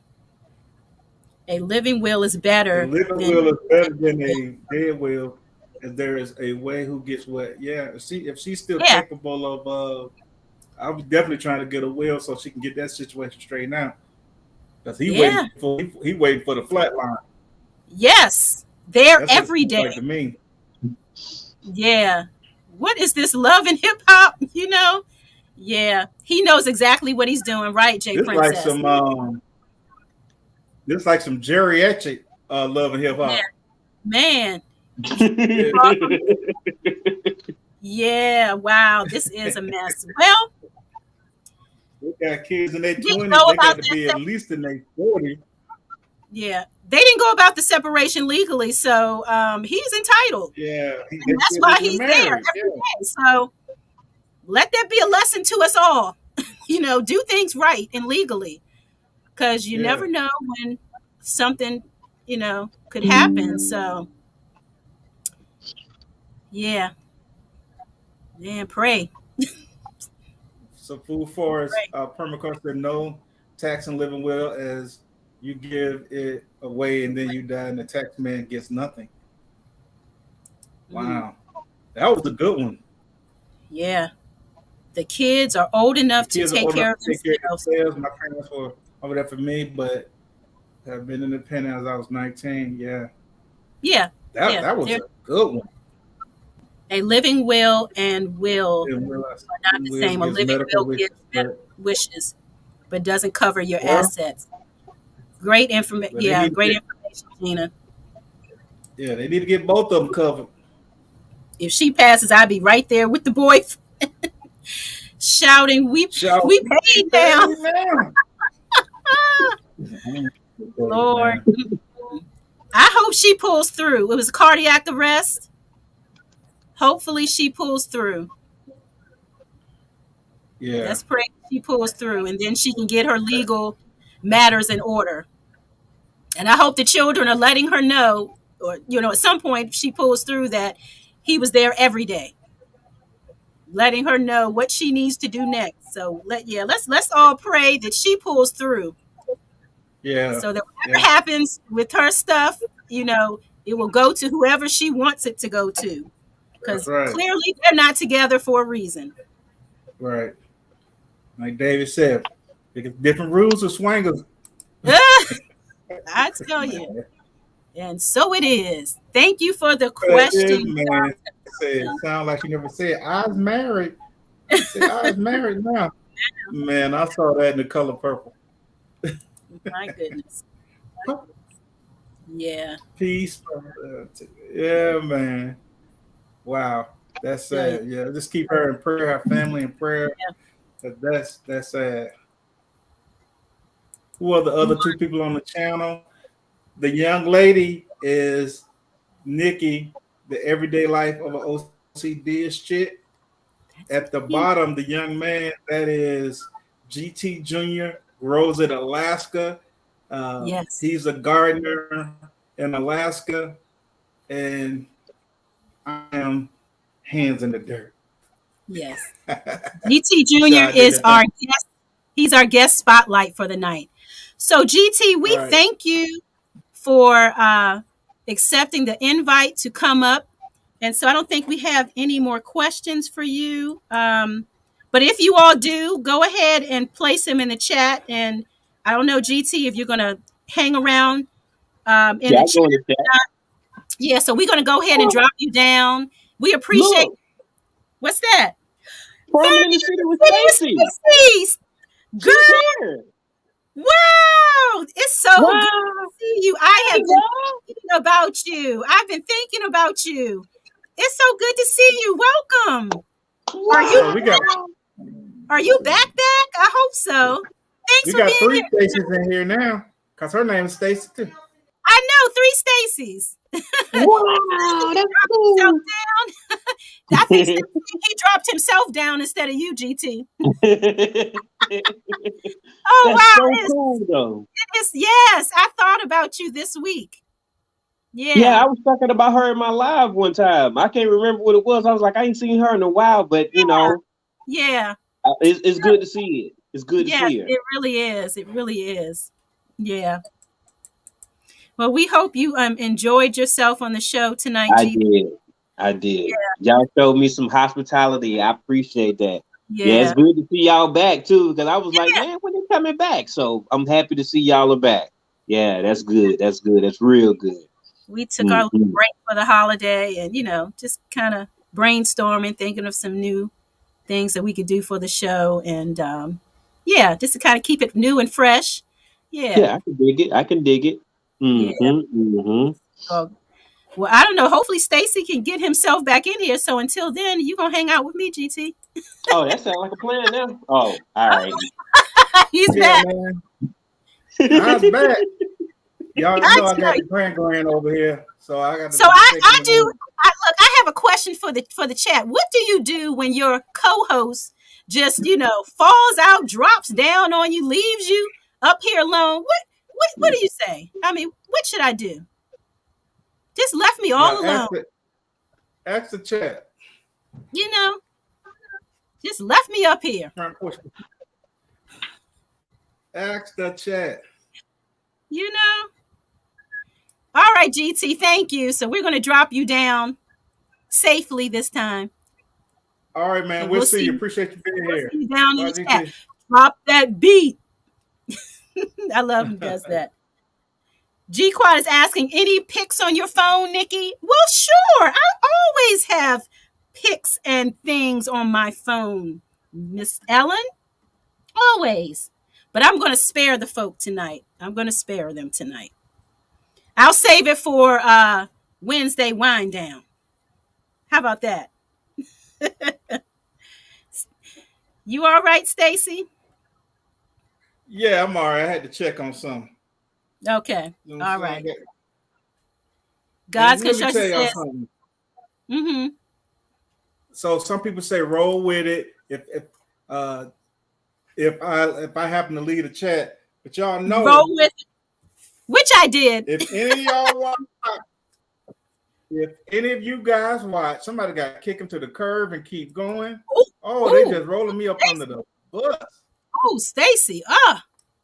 A living will is A better living than will is better than a dead will, if there is a way who gets what. Yeah, if she's still yeah. capable of, I was definitely trying to get a will so she can get that situation straightened out. Because Yeah. he waiting for the flat line. Yes. They're That's what it every seems day. like to me. Yeah. What is this love and hip hop? Yeah. He knows exactly what he's doing, right, Jay This like Princess? some geriatric love and hip hop. Man. Yeah. Yeah, wow, this is a mess. Well, They got kids in their they didn't 20s. go They about got to that. be at least in their 40s. Yeah, they didn't go about the separation legally, so he's entitled, Yeah, and they that's still why living he's there married. every Yeah, day. So let that be a lesson to us all. Do things right and legally, because you yeah. never know when something could happen. So yeah, man, pray, So food forest pray. permaculture said no tax and living will as you give it away and then you die and the tax man gets nothing. Mm, Wow, that was a good one. yeah, the kids are old The enough to kids are take old enough care of to take care of themselves. themselves. My parents were over there for me, but have been independent as I was 19. Yeah, Yeah, that yeah, that was they're a good one. a living will and will Didn't realize are not the Wiz same. A gives living medical will wishes, gives medical but wishes, but doesn't cover your well, assets. Great information. but they Yeah, need to great get information, Gina. yeah they need to get both of them covered. If she passes, I'll be right there with the boys shouting, Shall we we paid now. pay now? Lord. Man. I hope she pulls through. It was cardiac arrest. Hopefully she pulls through. Yeah, Let's pray she pulls through and then she can get her legal matters in order. And I hope the children are letting her know, or at some point if she pulls through, that he was there every day, letting her know what she needs to do next. So let's all pray that she pulls through yeah, so that yeah. whatever happens with her stuff, it will go to whoever she wants it to go to. That's Because right. clearly they're not together for a reason. Right. Like David said, because different rules of swangers. I tell you. And so it is. Thank you for the But it is, question. man. Said sound like you never said I was married. Say I was married now. Man, I saw that in the color purple. My goodness. Yeah. Peace. Yeah, man. Wow. That's Tell you. sad. Yeah, just keep her in prayer, her family in prayer. Yeah. 'Cause that's sad. Who are the other two people on the channel? The young lady is Nikki, the everyday life of an OCDish chick. That's At the cute. bottom, the young man that is GT Junior, grows in Alaska. Yes. He's a gardener in Alaska, and I am hands in the dirt. Yes. GT So Jr. I did is that. our guest. He's our guest spotlight for the night. So, GT, we Right. thank you for accepting the invite to come up. And so I don't think we have any more questions for you. But if you all do, go ahead and place them in the chat. And I don't know, GT, if you're going to hang around in Yeah, the I chat. go in the chat. Yeah, so we're going to go ahead and drop you down. We appreciate. Look, What's that? Farming in the Family City with City with Stacy. Stacy's. She's Girl, here. wow. It's so good to Wow. see you. I Hey, have been girl. thinking about you. I've been thinking about you. It's so good to see you. Welcome. Are you So we got are you back? I hope so. Thanks we for got being three here. stations in here now, cause her name is Stacy too. I know three Stacys. Wow, that's Himself cool. down. I think he dropped himself down instead of you, GT. Oh That's wow, so cool, though. yes. I thought about you this week. Yeah, Yeah, I was talking about her in my live one time. I can't remember what it was. I was like, I ain't seen her in a while, but yeah. it's good to see it. It's good to Yes, see her. it really is. It really is. Yeah. Well, we hope you enjoyed yourself on the show tonight, I GT. did. I did. Y'all showed me some hospitality. I appreciate that. Yeah, it's Yeah. good to see y'all back too. Because I was like, man, when they coming back? So I'm happy to see y'all are back. Yeah, that's good. That's good. That's real good. We took our little Hmm. break for the holiday and, just kind of brainstorming, thinking of some new things that we could do for the show. And yeah, just to kind of keep it new and fresh. Yeah. Yeah, I can dig it. I can dig it. Yeah. Hmm. Hmm. So Well, I don't know. Hopefully Stacy can get himself back in here. So until then, you gonna hang out with me, GT. Oh, that sounds like a plan now. Oh, all right. He's Yeah, back. man. I was back. Y'all I know I tell got you. the grand over here, so I got to So be I, taking I the do. room. Look. I have a question for the chat. What do you do when your co-host just falls out, drops down on you, leaves you up here alone? What do you say? I mean, what should I do? Just left me Yeah, all alone. ask the chat. You know, just left me up here. Ask the chat. You know. All right, GT. Thank you. So we're gonna drop you down safely this time, All right, man. and We'll see you. Appreciate you being we'll here. see you down in Bye, the chat. GT. Drop that beat. I love who does that. G Quad is asking, any pics on your phone, Nikki? Well, sure. I always have pics and things on my phone, Miss Ellen. Always. But I'm going to spare the folk tonight. I'm going to spare them tonight. I'll save it for Wednesday wind down. How about that? You all right, Stacy? Yeah, I'm all right. I had to check on something. Okay. You know what All I'm right. saying? God's And let me construction tell y'all says, something. mm-hmm. So some people say roll with it. Uh, if I happen to lead a chat, but y'all Roll know with it, which I did. if any of y'all watch, if any of you guys watch, somebody got to kick him to the curb and keep going. Ooh, Oh, they ooh, just rolling me up under the bus. oh, Stacy.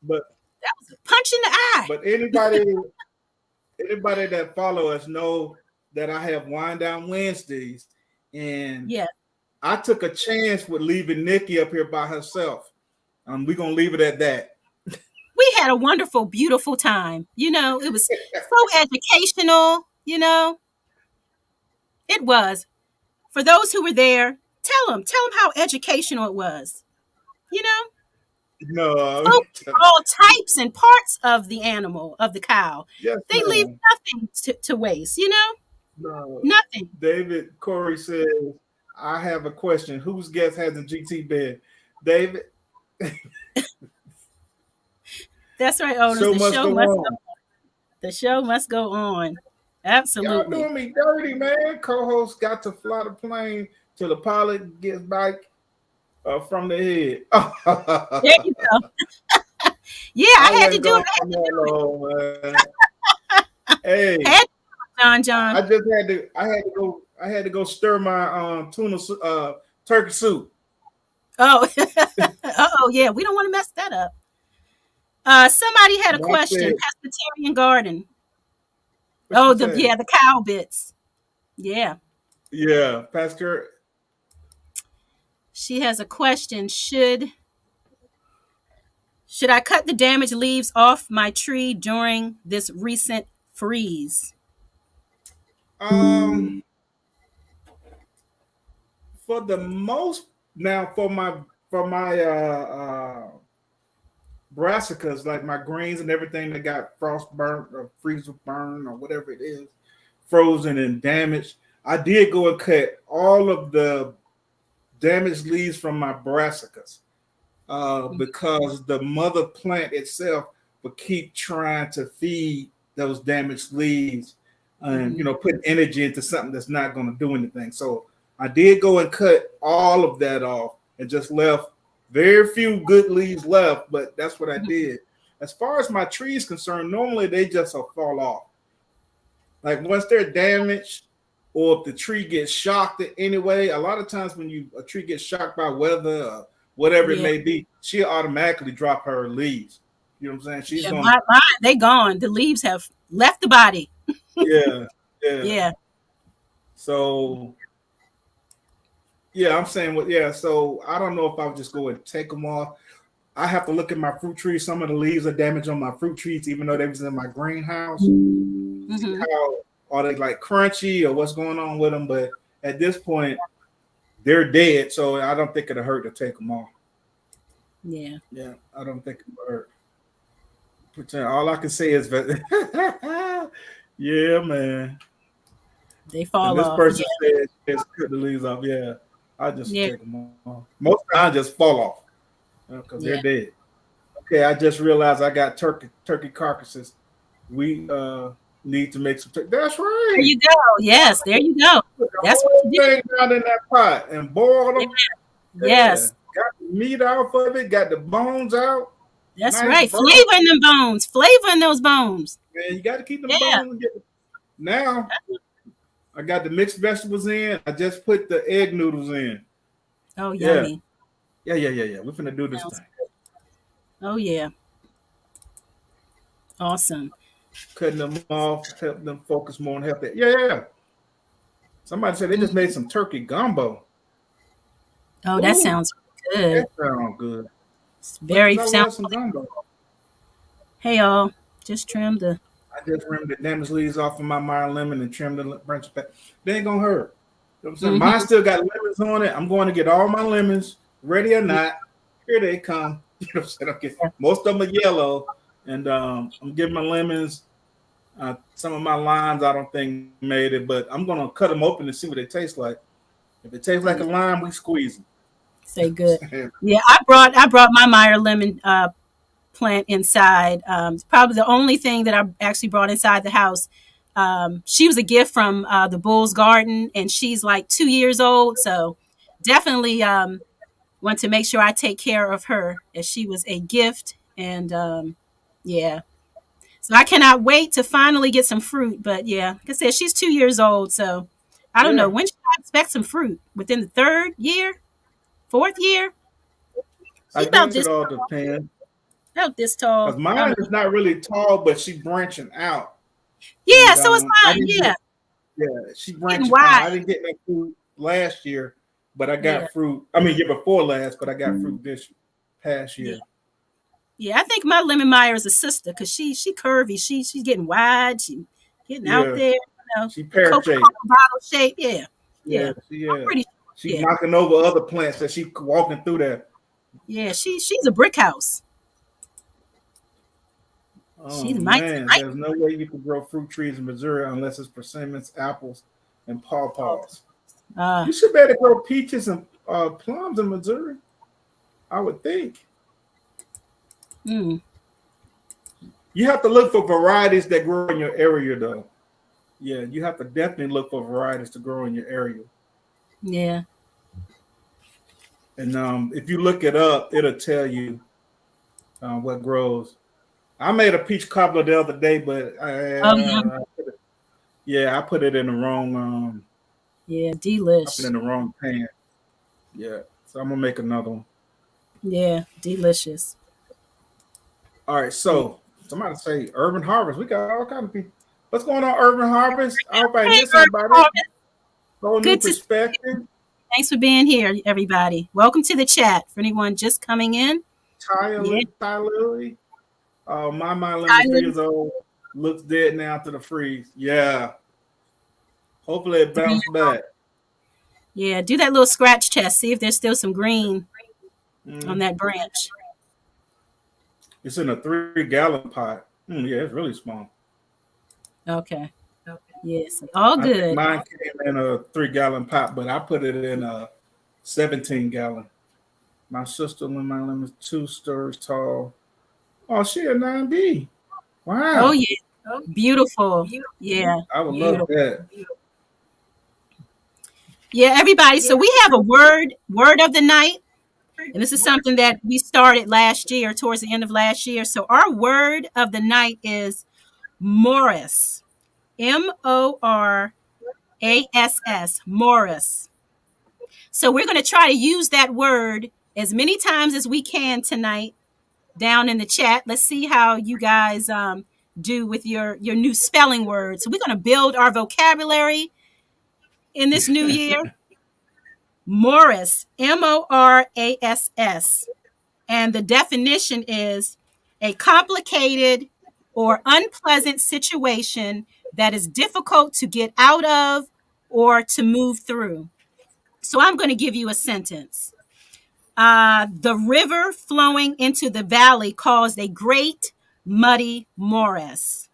But That was a punch in the eye. but anybody that follow us know that I have Wind Down Wednesdays, and Yeah. I took a chance with leaving Nikki up here by herself. We're gonna leave it at that. We had a wonderful, beautiful time. It was so educational. It was. For those who were there, tell them how educational it was. You know, No, folk all types and parts of the animal, of the cow. yes, They leave ma'am. nothing to waste. No. Nothing. David Corey says, I have a question. Whose guest has a GT bed? David, That's right, owners. show must go on. The show must go on. Y'all Absolutely. doing me dirty, man. Co-host got to fly the plane till the pilot gets back from the head. There you go. Yeah, I I had to wasn't do it. going I had on to do that it. long, man. Hey, Had to, John. I just had to. I had to go stir my tuna turkey soup. Oh, oh yeah. We don't want to mess that up. Somebody had a And I question. said, Pescatarian garden. what she Oh, say? the cow bits. Yeah. Yeah, Pastor. She has a question. Should I cut the damaged leaves off my tree during this recent freeze? Um, for the most now for my brassicas, like my greens and everything that got frost burnt or freezer burn or whatever it is, frozen and damaged. I did go and cut all of the damaged leaves from my brassicas because the mother plant itself will keep trying to feed those damaged leaves and Mm-hmm. put energy into something that's not going to do anything. So I did go and cut all of that off and just left very few good leaves left, but that's what I did. As far as my trees concerned, normally they just will fall off. Like once they're damaged, or if the tree gets shocked anyway, a lot of times when a tree gets shocked by weather or whatever it Yeah. may be, she'll automatically drop her leaves. You know what I'm saying? She's Yeah. gonna, They gone. The leaves have left the body. yeah, yeah. Yeah. So yeah, I'm saying yeah. So I don't know if I would just go and take them off. I have to look at my fruit trees. Some of the leaves are damaged on my fruit trees, even though they was in my greenhouse. See Mm-hmm. how are they like crunchy or what's going on with them? But at this point, they're dead, so I don't think it'll hurt to take them off. Yeah. Yeah, I don't think it'll hurt. All I can say is that, yeah, man. They And fall this off. person Yeah, said, "Just cut the leaves off." Yeah, I just yeah. take them off. Most times, just fall off because they're Yeah. dead. Okay, I just realized I got turkey carcasses. We need to make some turkey. That's There right. you go. Yes, there you go. Put the That's what whole you do. thing down in that pot and boil Yeah. them. Yeah, Yes, got the meat off of it. Got the bones out. that's Nice right. burn. Flavor in them bones. Flavor in those bones. Man, you got to keep them Yeah. bones. Now I got the mixed vegetables in. I just put the egg noodles in. Oh, Yeah, yummy. yeah. We're finna do this Sounds thing. good. Oh, yeah. Awesome. Cutting them off, help them focus more on health. Yeah. Somebody said they just Mhm. made some turkey gumbo. Oh, that Ooh, sounds good. that sounds good. It's Much as very I sound. love some gumbo, Hey, y'all. Just trim the. I just rimmed the damaged leaves off of my Meyer lemon and trimmed the branches back. They ain't gonna hurt. You know what I'm saying? Mine Hmm. still got lemons on it. I'm going to get all my lemons, ready or not. Here they come. You know what I'm saying? Okay. Yeah. Most of them are yellow, and I'm giving my lemons. Some of my limes I don't think made it, but I'm gonna cut them open and see what they taste like. If it tastes like Yeah. a lime, we squeeze Say good. them. Yeah, I brought my Meyer lemon plant inside. It's probably the only thing that I actually brought inside the house. She was a gift from the Bull's Garden, and she's like 2 years old. So definitely want to make sure I take care of her, as she was a gift. And yeah, so I cannot wait to finally get some fruit. But yeah, like I said, she's 2 years old. So I don't know, Yeah, when should I expect some fruit? Within the third year, fourth year? I She's guess it all depends. about this tall. Cause I don't mine know. is not really tall, but she branching out, Yeah, and so it's I fine. didn't get Yeah, she getting branching out. I wide. didn't get no fruit last year, but I Yeah, got fruit. I mean, year before last, but I got fruit this past yeah, year. yeah. I think my lemon Meyer is a sister because she curvy. She's getting wide. She getting out Yeah, there. she pear Coca shaped. Cola bottle shape. Yeah, Yeah, yeah. I'm pretty sure. she Yeah, knocking over other plants that she walking through there. yeah. She's a brick house. Oh She's mighty. man, Mighty. there's no way you can grow fruit trees in Missouri unless it's persimmons, apples, and pawpaws. Uh, You should be able to grow peaches and plums in Missouri. I would think. mm, You have to look for varieties that grow in your area, though. Yeah, you have to definitely look for varieties to grow in your area. yeah. And if you look it up, it'll tell you what grows. I made a peach cobbler the other day, but Oh yeah, yeah, I put it in the wrong. yeah. I put it Delish. in the wrong pan. Yeah, so I'm gonna make another one. Yeah, delicious. All right, Yeah. so somebody say Urban Harvest. We got all kind of people. What's going on, Urban Harvest? I hope I ain't Hey, missing Urban anybody. Harvest. Whole new Good to see you. perspective. Thanks for being here, everybody. Welcome to the chat. For anyone just coming in, yeah. Tyler. my lemon is 3 years Tyler, old. Looks dead now to the freeze. Yeah. Hopefully it bounced back. yeah, do that little scratch test. See if there's still some green on Mm. that branch. It's in a 3-gallon pot. Yeah, it's really small. Okay. Yes. All I think good. mine came in a 3-gallon pot, but I put it in a 17-gallon. My sister in my lemon is 2 stories tall. Oh, she a 9B. Oh Wow. yeah. Beautiful. Yeah. I would love Beautiful. that. Yeah, everybody. So we have a word of the night. And this is something that we started last year, towards the end of last year. So our word of the night is Morris. Morass. Morris. So we're going to try to use that word as many times as we can tonight down in the chat. Let's see how you guys do with your new spelling words. So we're going to build our vocabulary in this new year. Morris, Morass. And the definition is a complicated or unpleasant situation that is difficult to get out of or to move through. So I'm going to give you a sentence. The river flowing into the valley caused a great muddy morass.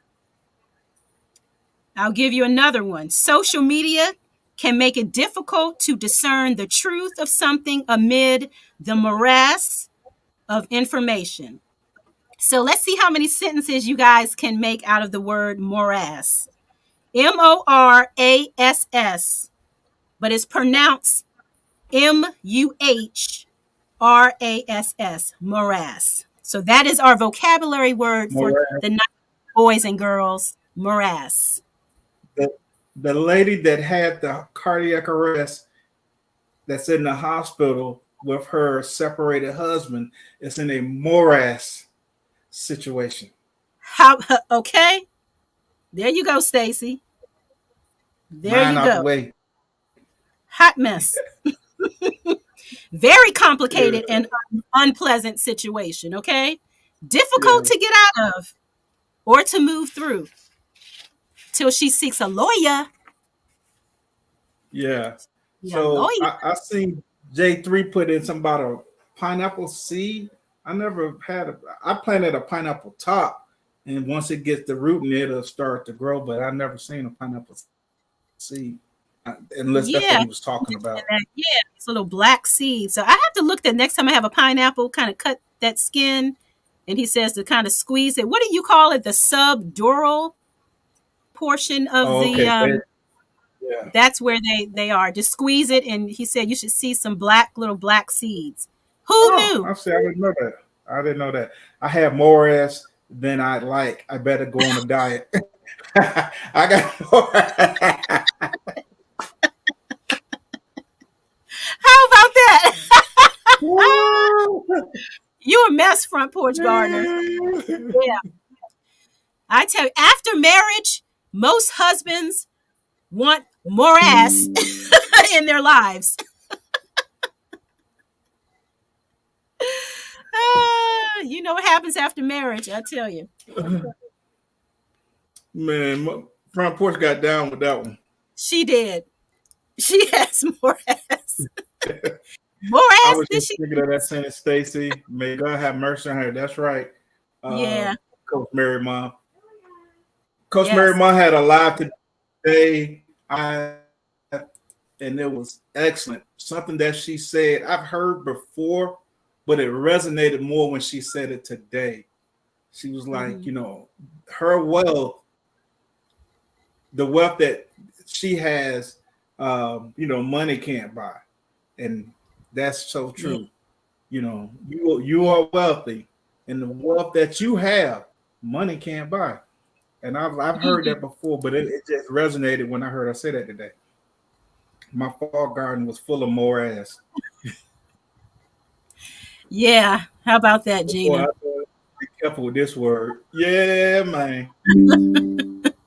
I'll give you another one. Social media can make it difficult to discern the truth of something amid the morass of information. So let's see how many sentences you guys can make out of the word morass. Morass, but it's pronounced Muhrass, morass. So that is our vocabulary word for Morass. the night, boys and girls, morass. The, the lady that had the cardiac arrest that's in the hospital with her separated husband is in a morass situation. How okay? There you go, Stacy. There Mine you out the go. way. Hot mess. Very Yeah, complicated and unpleasant situation, okay? Difficult yeah, to get out of or to move through till she seeks a lawyer. yeah. Yeah, So lawyer. I seen J3 put in some about a pineapple seed. I never had a. I planted a pineapple top, and once it gets the root in it, it'll start to grow. But I never seen a pineapple seed, unless that's what Yeah. he was talking about. Yeah, these little black seeds. So I have to look that next time I have a pineapple, kind of cut that skin. And he says to kind of squeeze it. What do you call it? The subdural portion of Oh, the okay. Yeah. that's where they are. Just squeeze it, and he said you should see some little black seeds. Who Oh, knew? I see. I didn't know that. I didn't know that. I have more ass than I like. I better go on a diet. I got more. How about that? Woo! You a mess, front porch gardener. Yeah, I tell you, after marriage, most husbands want more ass in their lives. You know what happens after marriage? I tell you, Man, front porch got down with that one. she did. She has more ass. More I ass was than just she thinking of that needs. sentence, Stacy. May God have mercy on her. That's right. Uh, Yeah. Coach Mary Mom. Coach Mary Yes. Mom had a live today. And it was excellent. Something that she said I've heard before, but it resonated more when she said it today. She was like, Mm-hmm. her wealth, the wealth that she has, money can't buy, and that's so Yeah. true. You Yeah. are wealthy, and the wealth that you have, money can't buy. And I've heard Mhm. that before, but it just resonated when I heard her say that today. My fall garden was full of more ass. Yeah. How about that, Boy, I Gina? thought, be careful with this word. Yeah, man.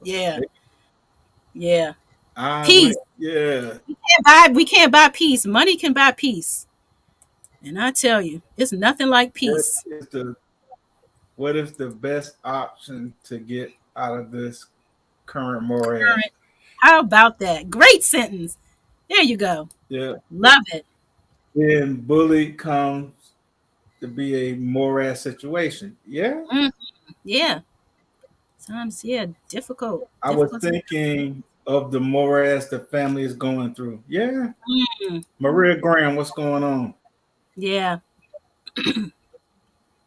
Yeah. Yeah. I Peace. went. Yeah. We can't buy peace. Money can buy peace. And I tell you, it's nothing like What peace. is the what is the best option to get out of this current morass? Current. How about that? Great sentence. There you go. Yeah. Love it. Then bully comes to be a morass situation. Yeah. Mm, yeah. Times, yeah, difficult. I was Difficult. thinking of the morass the family is going through. Yeah. Mm, Maria Graham, what's going on? yeah.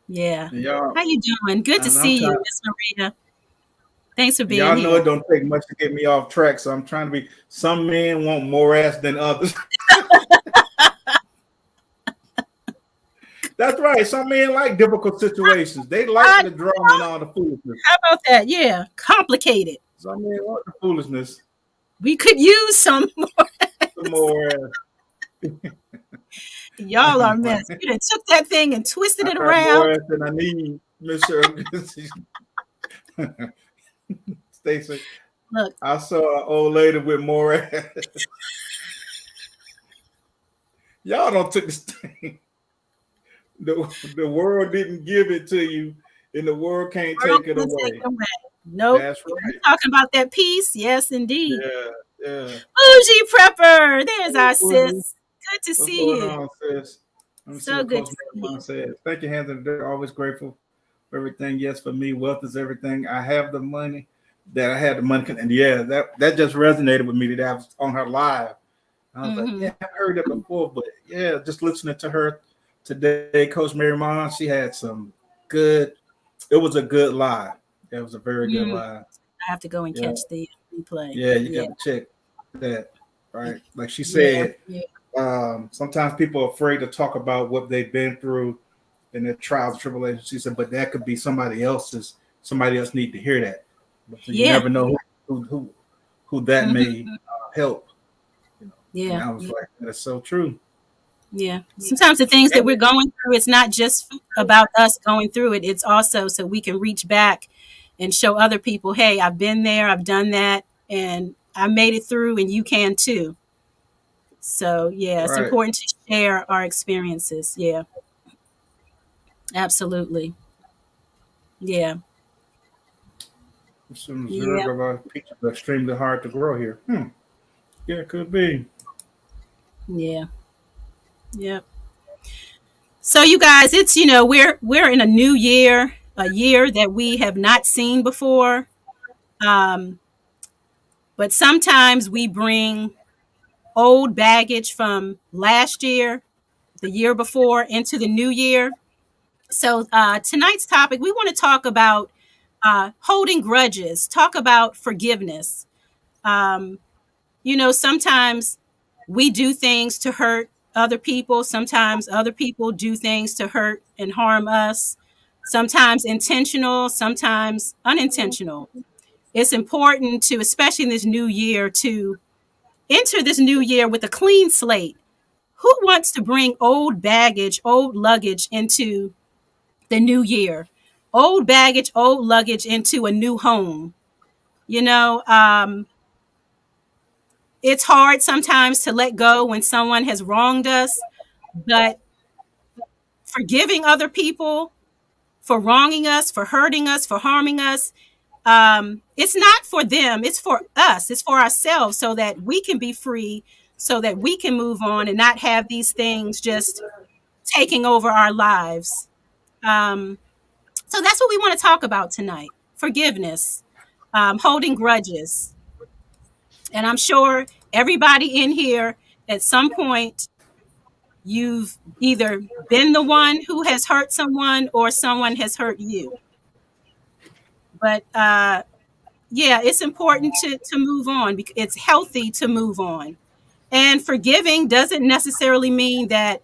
Yeah. Y'all, How you doing? Good to and I'm see you, trying. Miss Maria. Thanks for being Y'all know here. it don't take much to get me off track, so I'm trying to be. Some men want more ass than others. That's right. Some men like difficult situations. They like I, the drama and all the foolishness. how about that? Yeah. Complicated. Some men want the foolishness. We could use some more. Some more Y'all are a mess. You done took that thing and twisted I it got more around. ass than I need, Mister Stacey. Look, I saw an old lady with more ass. Y'all don't took this thing. The world didn't give it to you, and the world can't world take it can take it away. away. Nope. That's If you right. talking about that piece, yes, indeed. Yeah, yeah. Bougie Prepper, there's Hey, our Bougie, sis. Good to what's see going you. on, sis? Let me see So what good Coach to see Mary you. says. Thank you, Hands in the Dirt. Always grateful for everything. Yes, for me, wealth is everything. I have the money. that I had the money. And yeah, that just resonated with me today. I was on her live. I was like, Mm-hmm. yeah, I've heard that before, but yeah, just listening to her today, Coach Mary Mon, she had some good. It was a good live. It was a very good Mm. live. I have to go and Yeah, catch the replay. yeah, you Yeah, got to check that. Right, like she yeah, said, yeah, sometimes people are afraid to talk about what they've been through and their trials and tribulations. She said, but that could be somebody else's. Somebody else need to hear that. But so you yeah. never know who that may Mm-hmm. help. You know, and Yeah, I was like, that's so true. yeah. Sometimes the things that we're going through, it's not just about us going through it. It's also so we can reach back and show other people, hey, I've been there, I've done that, and I made it through, and you can too. So yeah, it's Right. important to share our experiences. Yeah, absolutely. Yeah, Some yeah, observe of our peaches are extremely hard to grow here. Yeah, it could be. yeah, yeah. So you guys, it's we're in a new year, a year that we have not seen before. Um, but sometimes we bring old baggage from last year, the year before, into the new year. So tonight's topic, we want to talk about holding grudges, talk about forgiveness. Um, sometimes we do things to hurt other people. Sometimes other people do things to hurt and harm us. Sometimes intentional, sometimes unintentional. It's important to, especially in this new year, to enter this new year with a clean slate. Who wants to bring old baggage, old luggage into the new year? Old baggage, old luggage into a new home. You know, it's hard sometimes to let go when someone has wronged us, but forgiving other people for wronging us, for hurting us, for harming us, it's not for them, it's for us, it's for ourselves, so that we can be free, so that we can move on and not have these things just taking over our lives. Um, so that's what we want to talk about tonight: forgiveness, holding grudges. And I'm sure everybody in here at some point, you've either been the one who has hurt someone or someone has hurt you. But yeah, it's important to move on because it's healthy to move on. And forgiving doesn't necessarily mean that,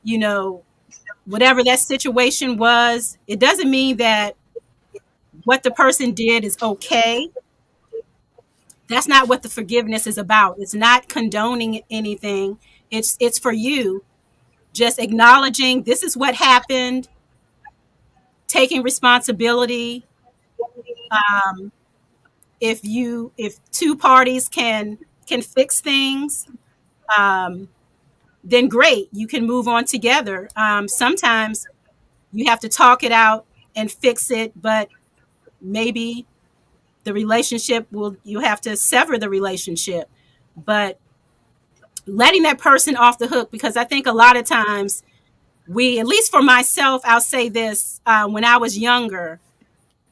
you know, whatever that situation was, it doesn't mean that what the person did is okay. That's not what the forgiveness is about. It's not condoning anything. It's for you just acknowledging this is what happened, taking responsibility. Um, if two parties can fix things, um, then great, you can move on together. Sometimes you have to talk it out and fix it, but maybe the relationship will you have to sever the relationship. But letting that person off the hook, because I think a lot of times we, at least for myself, I'll say this: when I was younger,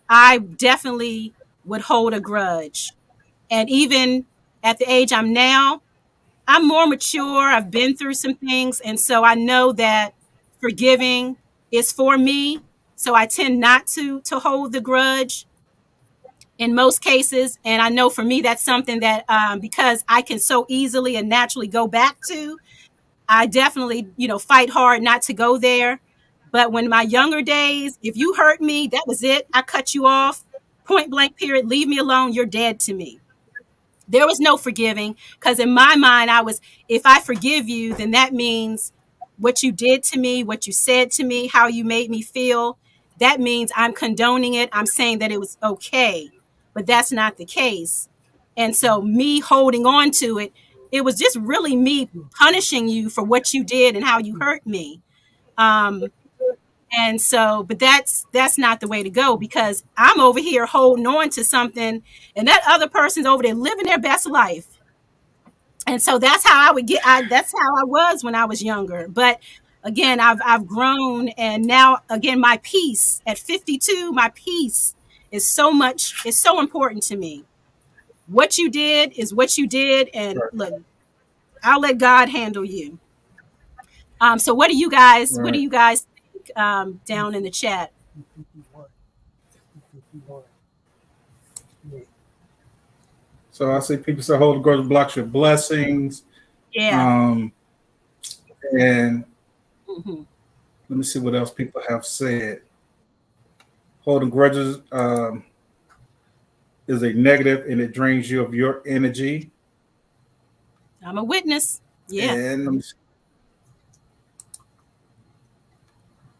I definitely would hold a grudge, and even at the age I'm now, I'm more mature. I've been through some things. And so I know that forgiving is for me. So I tend not to hold the grudge in most cases. And I know for me, that's something that because I can so easily and naturally go back to, I definitely, fight hard not to go there. But when my younger days, if you hurt me, that was it. I cut you off, point blank, period. Leave me alone. You're dead to me. There was no forgiving, because in my mind, if I forgive you, then that means what you did to me, what you said to me, how you made me feel. That means I'm condoning it. I'm saying that it was okay, but that's not the case. And so me holding on to it, it was just really me punishing you for what you did and how you hurt me. Um, and so, but that's not the way to go, because I'm over here holding on to something, and that other person's over there living their best life. And so that's how I would get. That's how I was when I was younger. But again, I've grown, and now again, my peace at 52, my peace is so much. It's so important to me. What you did is what you did, and Right. look, I'll let God handle you. So what do you guys? What do Right. you guys think down in the chat? So I see people say Holy Ghost blocks your blessings. Yeah. Um, and Hmm. let me see what else people have said. Holding grudges is a negative and it drains you of your energy. I'm a witness. Yeah.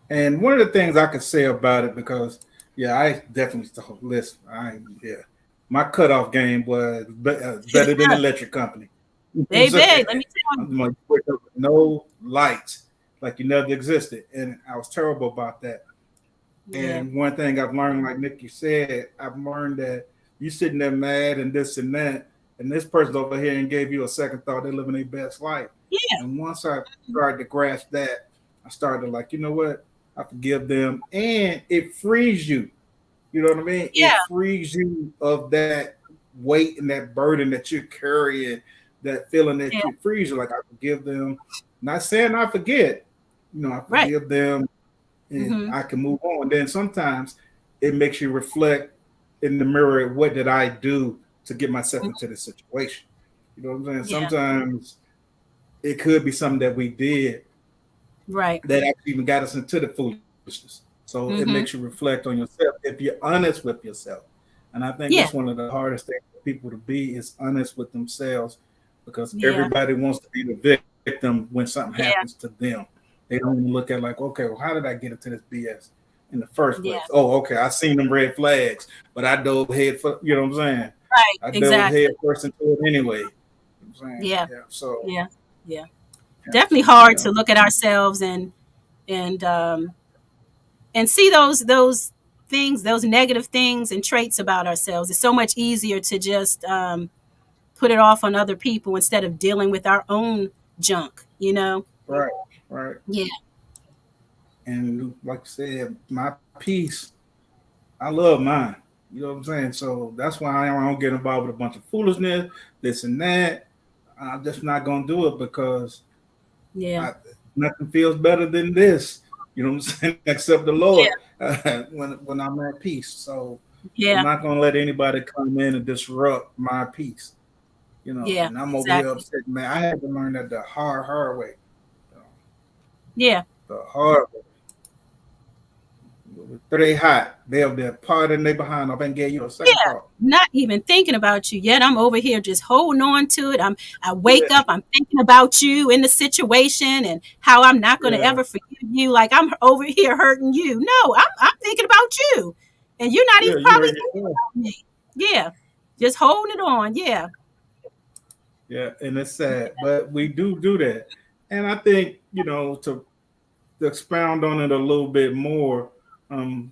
And one of the things I could say about it, because yeah, I definitely listen. Yeah, my cutoff game was better than the electric company. You know what Baby, I'm let saying? me tell you. I'm like wake up with no lights, like you never existed, and I was terrible about that. Yeah. And one thing I've learned, like Nikki said, I've learned that you sitting there mad and this and that, and this person over here and gave you a second thought, they're living their best life. Yeah. And once I started to grasp that, I started to like, you know what? I forgive them. And it frees you. You know what I mean? Yeah. It frees you of that weight and that burden that you're carrying, that feeling that Yeah. you frees you. Like I forgive them. Not saying I forget, I Right. forgive them and Hmm. I can move on. Then sometimes it makes you reflect in the mirror, what did I do to get myself into this situation? You know what I'm saying? Yeah. Sometimes it could be something that we did Right. that actually even got us into the foolishness. So it Hmm. makes you reflect on yourself if you're honest with yourself. And I think Yeah. that's one of the hardest things for people to be is honest with themselves, because Yeah. everybody wants to be the victim when something Yeah. happens to them. They don't even look at like, okay, well, how did I get into this BS in the first Yeah. place? Oh, okay, I seen them red flags, but I dove head for, you know what I'm saying? Right. I dove head Exactly. first into it anyway. You know what I'm saying? Yeah. Yeah. So Yeah. Yeah. yeah, Definitely hard yeah, to look at ourselves and and see those things, those negative things and traits about ourselves. It's so much easier to just put it off on other people instead of dealing with our own junk. You know? right, right. Yeah. And like I said, my peace, I love mine. You know what I'm saying? So that's why I don't get involved with a bunch of foolishness, this and that. I'm just not gonna do it because Yeah. I, nothing feels better than this. You know what I'm saying? Except the Lord Yeah. when I'm at peace. So I'm Yeah. not gonna let anybody come in and disrupt my peace. Yeah. And I'm over here Exactly. upset, man. I had to learn that the hard way. You know, Yeah. the hard way. They hot. They're partying they behind up and gave you a second Yeah. thought. Not even thinking about you yet. I'm over here just holding on to it. I wake Yeah, up, I'm thinking about you in the situation and how I'm not going to yeah, ever forgive you. Like I'm over here hurting you. No, I'm thinking about you, and you're not yeah. even You probably heard thinking yourself. about me. Yeah, just holding it on. Yeah, Yeah, and it's sad, but we do that, and I think to expound on it a little bit more. Um,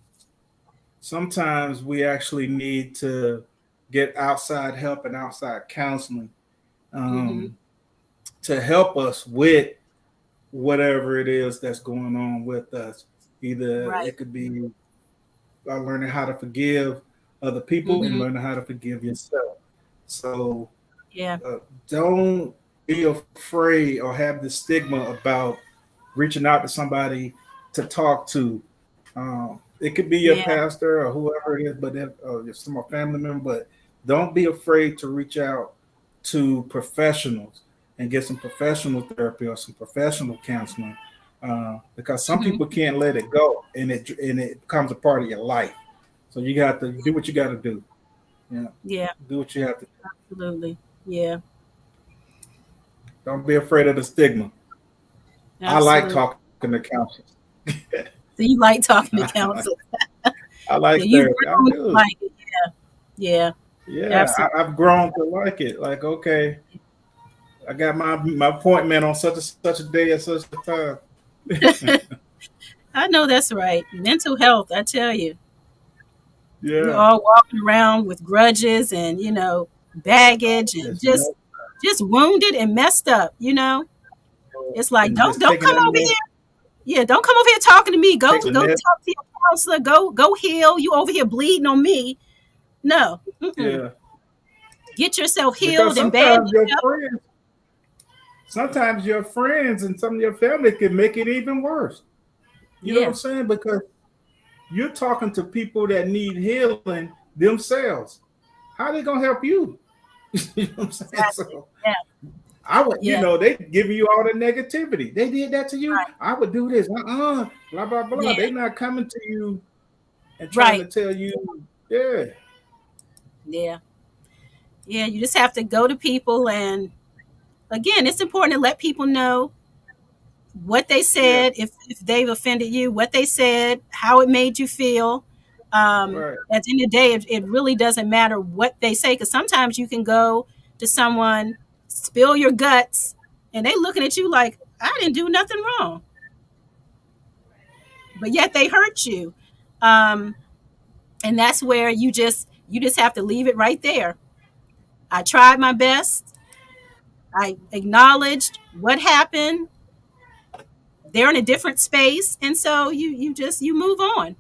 Sometimes we actually need to get outside help and outside counseling hmm, um, to help us with whatever it is that's going on with us. Either right. it could be learning how to forgive other people and Hmm. learning how to forgive yourself. So Yeah, uh, don't be afraid or have the stigma about reaching out to somebody to talk to. It could be your yeah, pastor or whoever it is, but if some family member. But don't be afraid to reach out to professionals and get some professional therapy or some professional counseling, because some hmm, people can't let it go, and it becomes a part of your life. So you got to do what you got to do. Yeah, yeah. do what you have to. Absolutely. Yeah, Don't be afraid of the stigma. I like absolutely. talking to counselors. So you like talking to counsel? I Yeah, like you've therapy. I grown to do. like it. Yeah, Yeah, absolutely. I've grown to like it. Like, okay, I got my appointment on such and such a day at such a time. I know that's right. Mental health, I tell you. We're Yeah, all walking around with grudges and, baggage and it's just wounded and messed up. It's like and don't just don't taking come that over next here. Yeah, don't come over here talking to me. Go take the go next talk to you. counselor. Go heal. You over here bleeding on me. No. Mm-mm. Yeah, Get yourself because healed and bandaged up. sometimes your friends and some of your family can make it even worse. You know what I'm Yeah. saying? Because you're talking to people that need healing themselves. How are they gonna help you? You know what I'm saying? Exactly. So Yeah. I would, Yeah. they giving you all the negativity. They did that to you. Right. I would do this. Blah blah blah. Yeah. They not coming to you and trying to Right. tell you, yeah, Yeah. Yeah. You just have to go to people, and again, it's important to let people know what they yeah, said, if they've offended you, what they said, how it made you feel. right, At the end of the day, it really doesn't matter what they say, because sometimes you can go to someone, spill your guts, and they looking at you like, I didn't do nothing wrong, but yet they hurt you. Um, and that's where you just have to leave it right there. I tried my best. I acknowledged what happened. They're in a different space, and so you move on.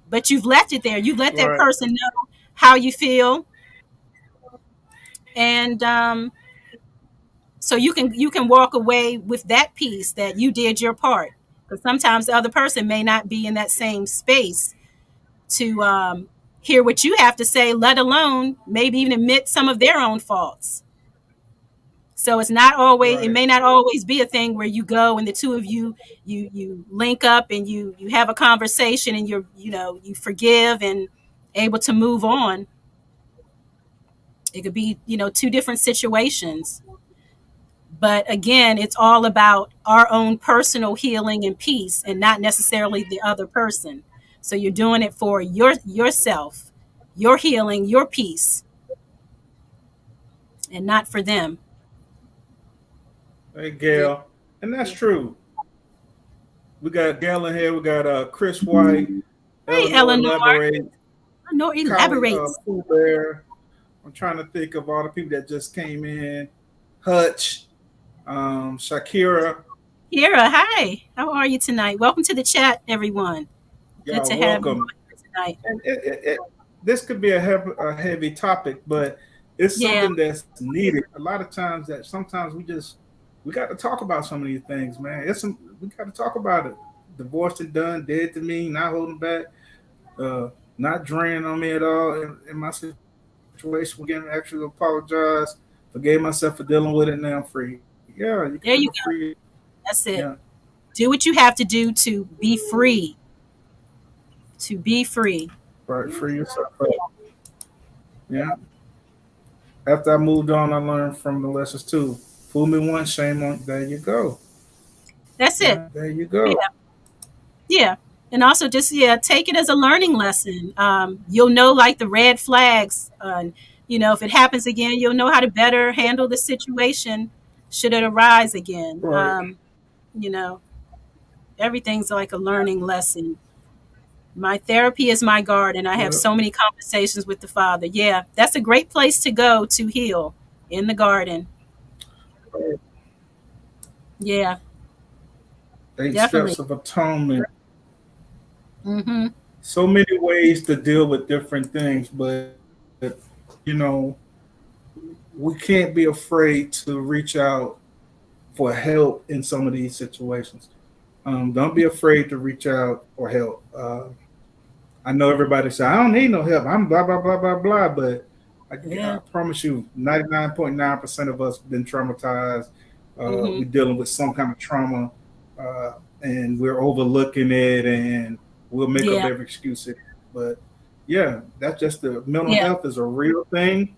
But you've left it there. You've let that right. person know how you feel, and so you can walk away with that piece that you did your part. Because sometimes the other person may not be in that same space to hear what you have to say, let alone maybe even admit some of their own faults. So it Right. may not always be a thing where you go and the two of you link up and you have a conversation and you forgive and able to move on. It could be, two different situations. But again, it's all about our own personal healing and peace and not necessarily the other person. So you're doing it for yourself, your healing, your peace, and not for them. Hey, Yeah. Gail, and that's true. We got Gail in here. We got Chris White, Hey, Eleanor Eleanor. Elaborate, Eleanor Kylie elaborates. Pooh Bear. I'm trying to think of all the people that just came in. Hutch, Shakira. Kira, hi. How are you tonight? Welcome to the chat, everyone. Good Y'all to have you welcome. on here tonight. And this could be a heavy topic, but it's Yeah, something that's needed. A lot of times that sometimes we got to talk about some of these things, man. We got to talk about it. Divorced and done, dead to me, not holding back, uh, not draining on me at all in my situation. Again, actually apologize, forgave myself for dealing with it. Now I'm free. Yeah, you can live there a you free. go. That's Yeah, it. Do what you have to do to be free. To be free. right. Free yourself up. Yeah. After I moved on, I learned from the lessons too. Fool me once, shame on. There you go. That's it. Yeah, there you Yeah, go. yeah. And also just take it as a learning lesson. You'll know like the red flags. If it happens again, you'll know how to better handle the situation should it arise again. Right. You know, everything's like a learning lesson. My therapy is my garden. I have Yeah. so many conversations with the Father. Yeah, that's a great place to go to heal, in the garden. Yeah, 8 steps definitely. of atonement. Mm-hmm. So many ways to deal with different things, but you know, we can't be afraid to reach out for help in some of these situations. Don't be afraid to reach out for help. I know everybody say I don't need no help. I'm blah blah blah blah blah, but I Yeah. promise you, 99.9% of us been traumatized. Mm-hmm. We're dealing with some kind of trauma, uh, and we're overlooking it, and we'll make up Yeah. every excuse. But yeah, that's just the mental Yeah. health is a real thing.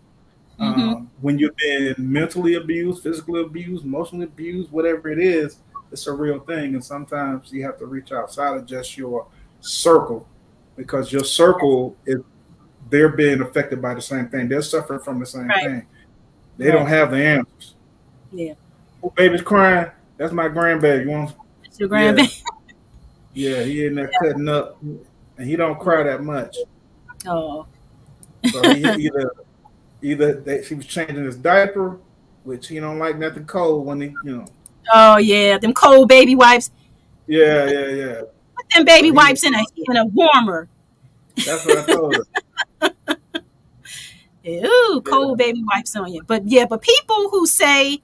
Mm-hmm. When you've been mentally abused, physically abused, emotionally abused, whatever it is, it's a real thing. And sometimes you have to reach outside of just your circle because your circle is they're being affected by the same thing. They're suffering from the same Right. thing. They don't Right. have the answers. Yeah. Oh, baby's crying. That's my grandbaby. You want? It's your Yeah, grandbaby. yeah. He in there cutting up, and he don't cry that much. Oh. So he she was changing his diaper, which he don't like nothing cold when he. Oh yeah. Them cold baby wipes. Yeah, yeah, yeah. them So baby he was. wipes in a warmer. That's what I told her. Ooh, Yeah, cold baby wipes on you. But yeah, but people who say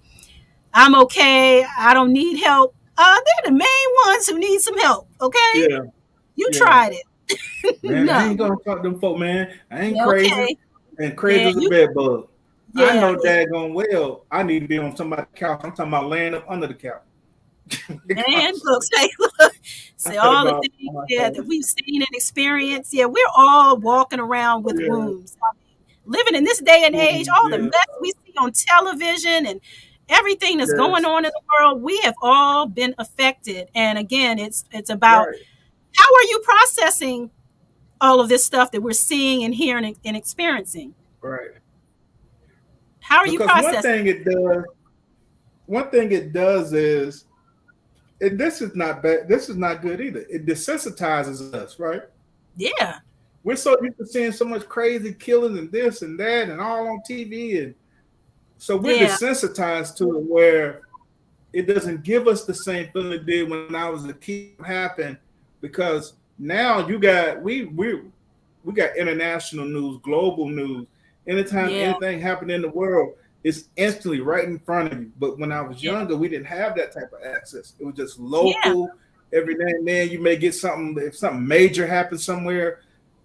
I'm okay, I don't need help, they're the main ones who need some help. Okay, yeah, you yeah. tried it. Man, I No. ain't gonna talk to them folk, man. I ain't crazy. Okay. And crazy Yeah, as a you. bed bug. I Yeah, know daggone well I need to be on somebody's couch. I'm talking about laying up under the couch. man. Look, Constantly. I say said all the about things, my yeah, that face. we've seen and experienced. Yeah, we're all walking around with Yeah, wounds. Living in this day and age, all the yeah, mess we see on television and everything that's going yes, on in the world, we have all been affected. And again, it's about right, how are you processing all of this stuff that we're seeing and hearing and experiencing? right. How are you Because processing? one thing it does is, and this is not bad. This is not good either. It desensitizes us, right? Yeah, We're so used to seeing so much crazy killing and this and that and all on TV, and so we're yeah, desensitized to it where it doesn't give us the same feeling it did when I was a kid happen, because now you got we got international news, global news. Anytime yeah, anything happened in the world, it's instantly right in front of you. But when I was yeah, younger, we didn't have that type of access. It was just yeah, local. Every now and then you may get something if something major happens somewhere,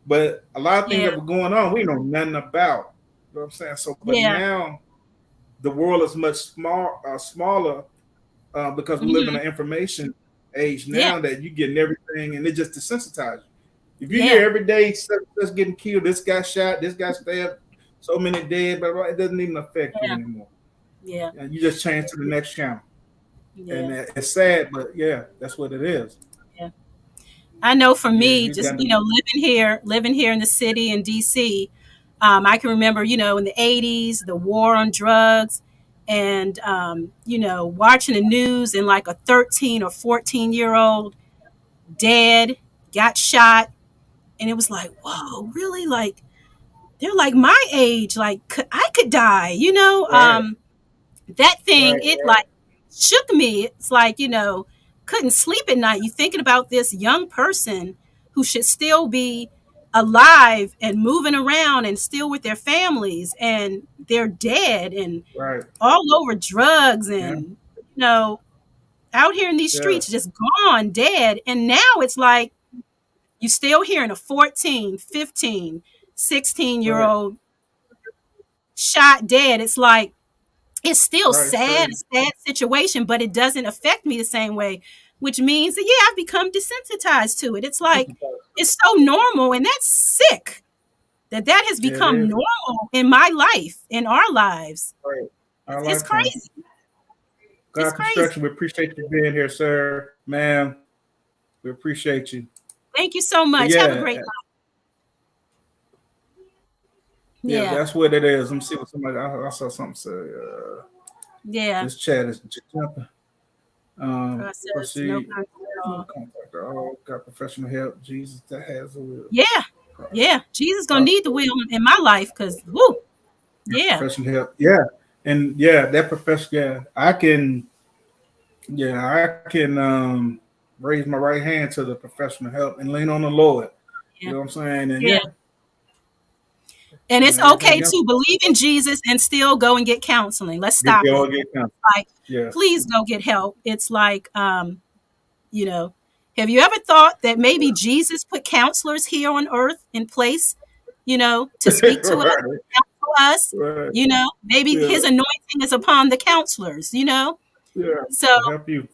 but a lot of things yeah, that were going on we know nothing about. You know what I'm saying? So, but yeah. now the world is much smaller, because we live in Hmm. an information age Yeah, now that you getting everything and it just desensitizes you. If you yeah, hear every day such getting killed, this guy shot, this guy stabbed, so many dead, but it doesn't even affect you yeah, anymore. yeah, And you just change to the next channel, and yeah, it's sad, but yeah, that's what it is. yeah. I know for Yeah, me, you just got to. living here in the city in DC, I can remember, in the '80s, the war on drugs, and watching the news and like a 13 or 14-year old dead, got shot, and it was like, whoa, really? Like they're like my age, like I could die, Right, that thing, right, it right, like shook me. It's like, couldn't sleep at night. You thinking about this young person who should still be alive and moving around and still with their families, and they're dead and right. all over drugs Yeah, and, out here in these yeah, streets just gone dead. And now it's like you still hearing a 14, 15, 16-year right, old shot dead. It's like it's still right. It's sad, crazy. a sad situation, but it doesn't affect me the same way, which means that, yeah, I've become desensitized to it. It's like it's so normal, and that's sick that that has Yeah, it become is. normal in my life, in our lives. Right. Our It's lifetime. crazy. It's God crazy. construction. We appreciate you being here, sir, ma'am. We appreciate you. Thank you so But much. Have a yeah, great night. yeah, Yeah, that's what it is. Let me see what somebody. I saw something say. yeah. This chat is jumping. Process, no Proceed. contact at No all. contact at all. Got professional help. Jesus, that has a will. Yeah, yeah. Jesus gonna Process. need the will in my life, because woo, yeah, Professional help. Yeah, and yeah, that professional. Yeah, I can. Yeah, I can raise my right hand to the professional help and lean on the Lord. You yeah, know what I'm saying? And yeah. yeah, And and it's everything okay else. to believe in Jesus and still go and get counseling. Let's Get stop the all it. get counted. Like, Yeah. please go get help. It's like, you know, have you ever thought that maybe Jesus put counselors here on earth in place, to speak to us, Right. counsel us? Right. Maybe Yeah. his anointing is upon the counselors. Yeah. So, To help you.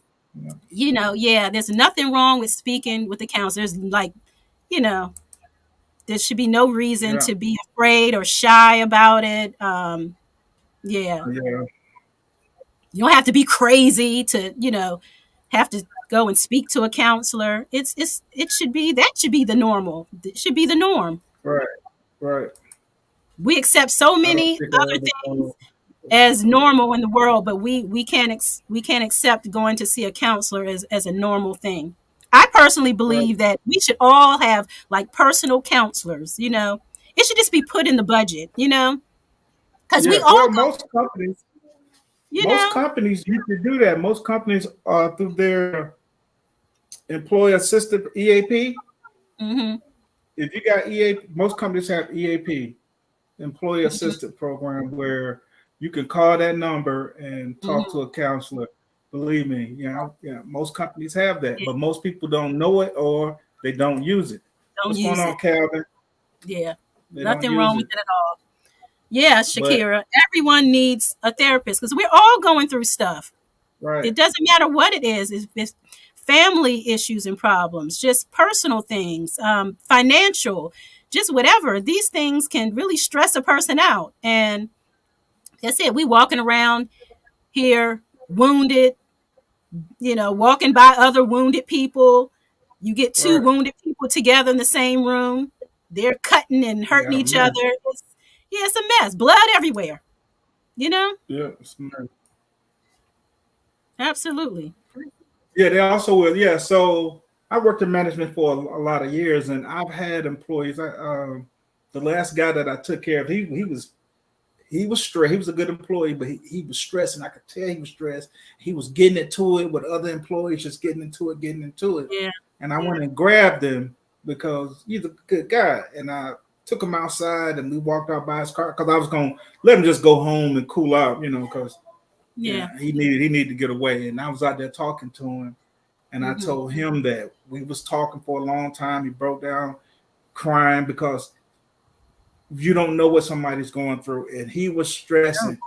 Yeah. yeah, there's nothing wrong with speaking with the counselors. Like, you know, there should be no reason Yeah. to be afraid or shy about it. Yeah, Yeah. you don't have to be crazy to, have to go and speak to a counselor. It should be that should be the normal. It should be the norm. Right. Right. We accept so I don't many think I other ever things thought. as normal in the world, but we can't accept going to see a counselor as a normal thing. I personally Right. believe that we should all have like personal counselors. It should just be put in the budget, because we Yeah. all Well, go. most You know, companies you can do that. Most companies through their employee assistant EAP. Mm-hmm. If you got EAP, most companies have EAP, employee Mm-hmm. assistant program, where you can call that number and talk Mm-hmm. to a counselor. Believe me, most companies have that, Yeah. but most people don't know it or they don't use it. Don't What's going use on, it. Calvin? Yeah. They don't Nothing use wrong with it. it at all. Yeah, But Shakira. Everyone needs a therapist because we're all going through stuff. right, It doesn't matter what it is. It's family issues and problems, just personal things, financial, just whatever. These things can really stress a person out. And that's it. We walking around here wounded, walking by other wounded people. You get two right. wounded people together in the same room. They're cutting and You hurting got a each other. mess. Yeah, it's a mess. Blood everywhere. You know? Yeah, it's a mess. Absolutely. Yeah, they also will. Yeah, so I worked in management for a lot of years, and I've had employees. The last guy that I took care of, he was stressed. He was a good employee, but he was stressed, and I could tell he was stressed. He was getting into it with other employees, just getting into it. Yeah. And I went and grabbed him because he's a good guy, and I took him outside, and we walked out by his car because I was gonna let him just go home and cool out, because Yeah. yeah, he needed to get away. And I was out there talking to him, and I Mm-hmm. told him that we was talking for a long time. He broke down crying because you don't know what somebody's going through, and he was Oh. stressing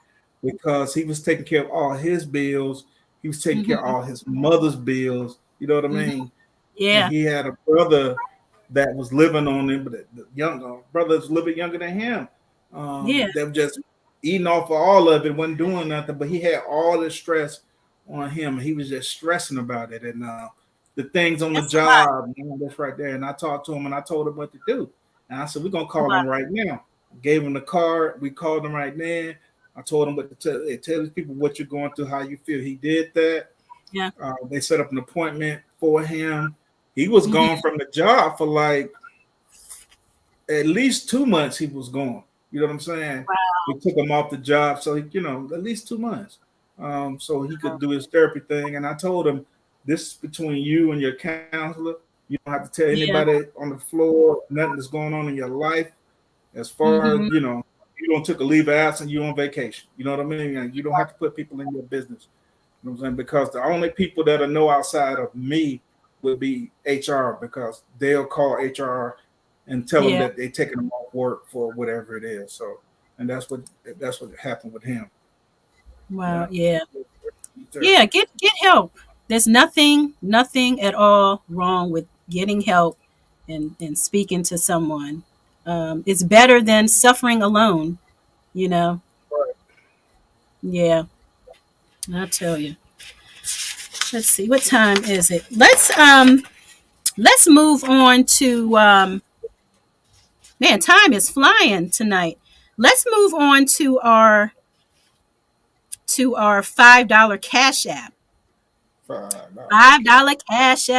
because he was taking care of all his bills. He was taking care of Mm-hmm. all his mother's bills. You know what I Mm-hmm. mean? And Yeah. he had a brother that was living on him, but the younger brother's a little bit younger than him. Yeah. They were just eating off of all of it, wasn't doing nothing, but he had all the stress on him. He was just stressing about it, and the things on the That's a lot. job, that's right there. And I talked to him, and I told him what to do. And I said, "We're gonna A call him lot. right now." Gave him the card. We called him right then. I told him what to tell these people what you're going through, how you feel. He did that. Yeah. They set up an appointment for him. He was gone Mm-hmm. from the job for like at least 2 months. He was gone. You know what I'm saying? We took him off the job, so at least 2 months, so he could Wow. do his therapy thing. And I told him, this is between you and your counselor. You don't have to tell Yeah. anybody on the floor nothing that's going on in your life. As far as Mm-hmm. you don't took a leave of absence, you on vacation. You know what I mean? And you don't have to put people in your business. You know what I'm saying? Because the only people that'll know outside of me would be HR, because they'll call HR and tell them Yeah. that they're taking them off work for whatever it is. So, and that's what happened with him. Wow. Yeah. Yeah. Yeah. Get help. There's nothing at all wrong with getting help and speaking to someone. It's better than suffering alone. You know. Yeah. I'll tell you. Let's see. What time is it? Let's move on to man, time is flying tonight. Let's move on to our $5 cash app. $5. $5 cash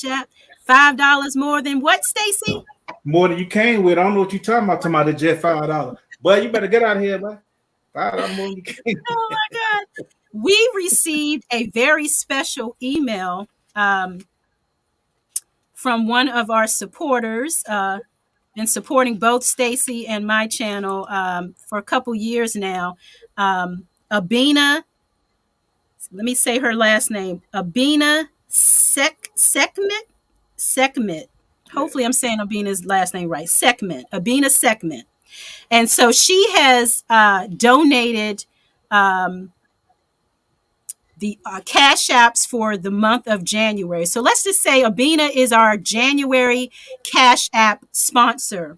app. $5 more than what, Stacy? More than you came with. I don't know what you're talking about. Talking about the jet $5. But you better get out of here, man. $5 more than you came. Oh my God. We received a very special email from one of our supporters, been supporting both Stacy and my channel for a couple years now. Abina, let me say her last name, Abina Sekmet. Yeah. Hopefully, I'm saying Abina's last name right. Abina Sekmet. And so she has donated the cash apps for the month of January. So let's just say Abina is our January cash app sponsor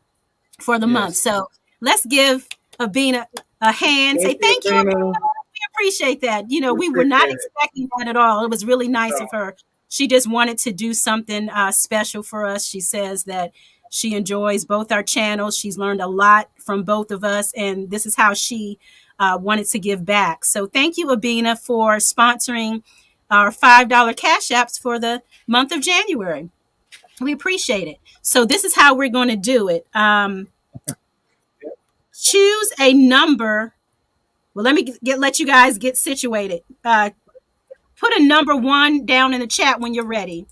for the month. Yes. So let's give Abina a hand. Say Thank you, thank you, Abina. Athena. We appreciate that. We We were not appreciate it. expecting that at all. It was really nice No, of her. She just wanted to do something special for us. She says that she enjoys both our channels. She's learned a lot from both of us, and this is how she wanted to give back. So thank you, Abina, for sponsoring our $5 cash apps for the month of January. We appreciate it. So this is how we're going to do it. Choose a number. Well, let me let you guys get situated. Put a number one down in the chat when you're ready.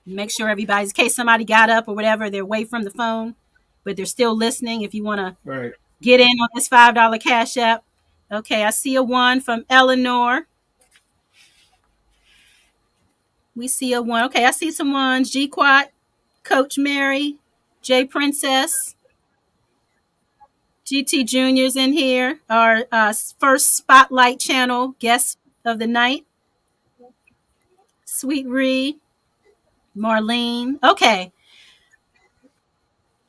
Make sure everybody's, in case somebody got up or whatever, they're away from the phone, but they're still listening. If you want to Right. get in on this $5 Cash App. Okay, I see a one from Eleanor. We see a one. Okay, I see some ones. G Quat, Coach Mary, J Princess, GT Junior's in here. Our first Spotlight Channel guest of the night. Sweet Ree, Marlene. Okay.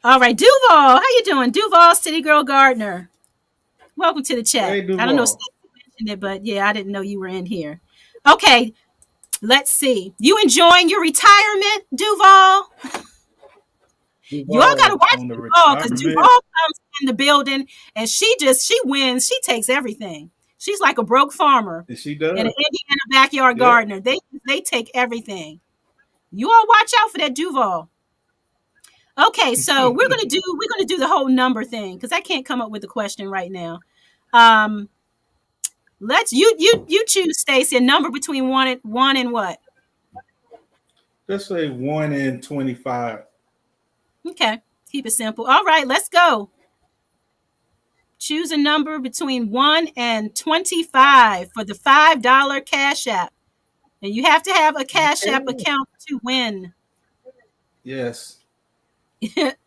All right, Duval. How you doing? Duval, City Girl Gardner. Welcome to the chat. Hey, I don't know if Duval. Stacey mentioned it, but yeah, I didn't know you were in here. Okay, let's see. You enjoying your retirement, Duval? You all gotta Duval watch on the Duval because Duval retirement. comes in the building and she wins. She takes everything. She's like a broke farmer And she in does. an Indiana backyard Yep. gardener. They take everything. You all watch out for that Duval. Okay, so we're gonna do the whole number thing because I can't come up with a question right now. Um, let's you choose, Stacy, a number between one and what? Let's say 1 in 25. Okay, keep it simple. All right, let's go. Choose a number between 1 and 25 for the $5 Cash App. And you have to have a Cash App Okay. account to win. Yes.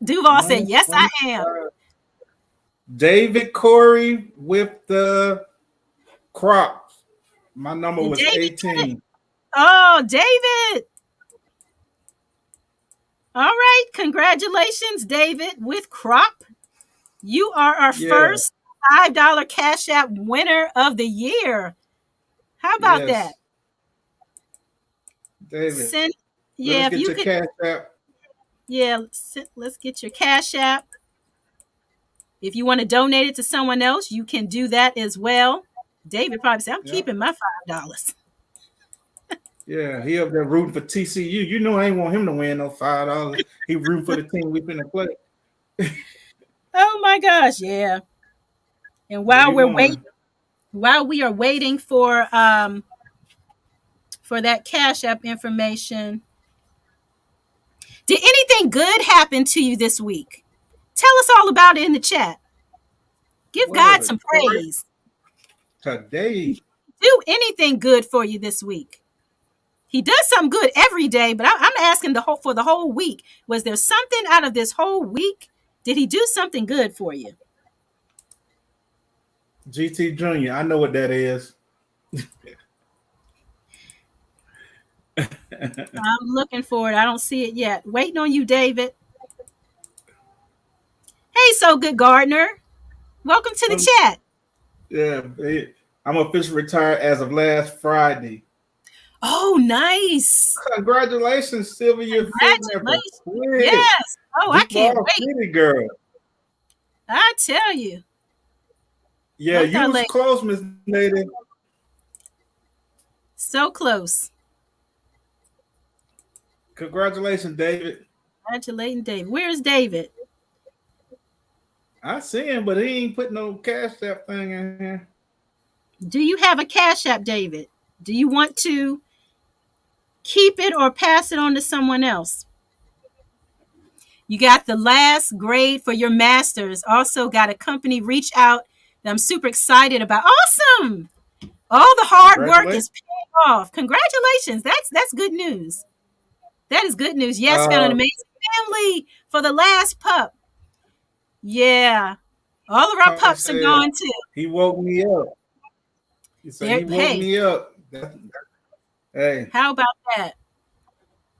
Duval 1 said, in yes, I am. 25. David Corey with the crop. My number And was David did it. 18. Oh, David. All right. Congratulations, David, with crop. You are our Yeah. first $5 Cash App winner of the year. How about that? Yes. David, Send, let yeah, us if get you your could, cash app. yeah, let's get your Cash App. If you want to donate it to someone else, you can do that as well. David probably said, I'm Yeah. keeping my $5. Yeah. He up there rooting for TCU. You know I ain't want him to win no $5. He rooting for the team we finna play. Oh my gosh, yeah. And But he won. while we are waiting for that Cash App information, did anything good happen to you this week? Tell us all about it in the chat. Give What God is it? some Corey? praise. Today. Do anything good for you this week. He does something good every day, but I'm asking for the whole week. Was there something out of this whole week? Did he do something good for you? GT Junior. I know what that is. I'm looking for it. I don't see it yet. Waiting on you, David. Hey, So Good Gardner. Welcome to the chat. Yeah, I'm officially retired as of last Friday. Oh, nice. Congratulations, Sylvia. You're fitting there for Congratulations. quick. Yes. Oh, I can't Duval wait. City girl. I tell you. Yeah, Like you that was lady. close, Miss Native. So close. Congratulations, David. Congratulating David. Where's David? I see him, but he ain't put no cash app thing in here. Do you have a Cash App, David? Do you want to keep it or pass it on to someone else? You got the last grade for your master's. Also got a company reach out that I'm super excited about. Awesome. All the hard work is Congratulations. paying off. Congratulations. That's good news. That is good news. Yes, found an Uh, amazing family for the last pup. Yeah. All of our Papa pups are said gone too. he woke me up. He said he woke Hey, me up. Hey, how about that?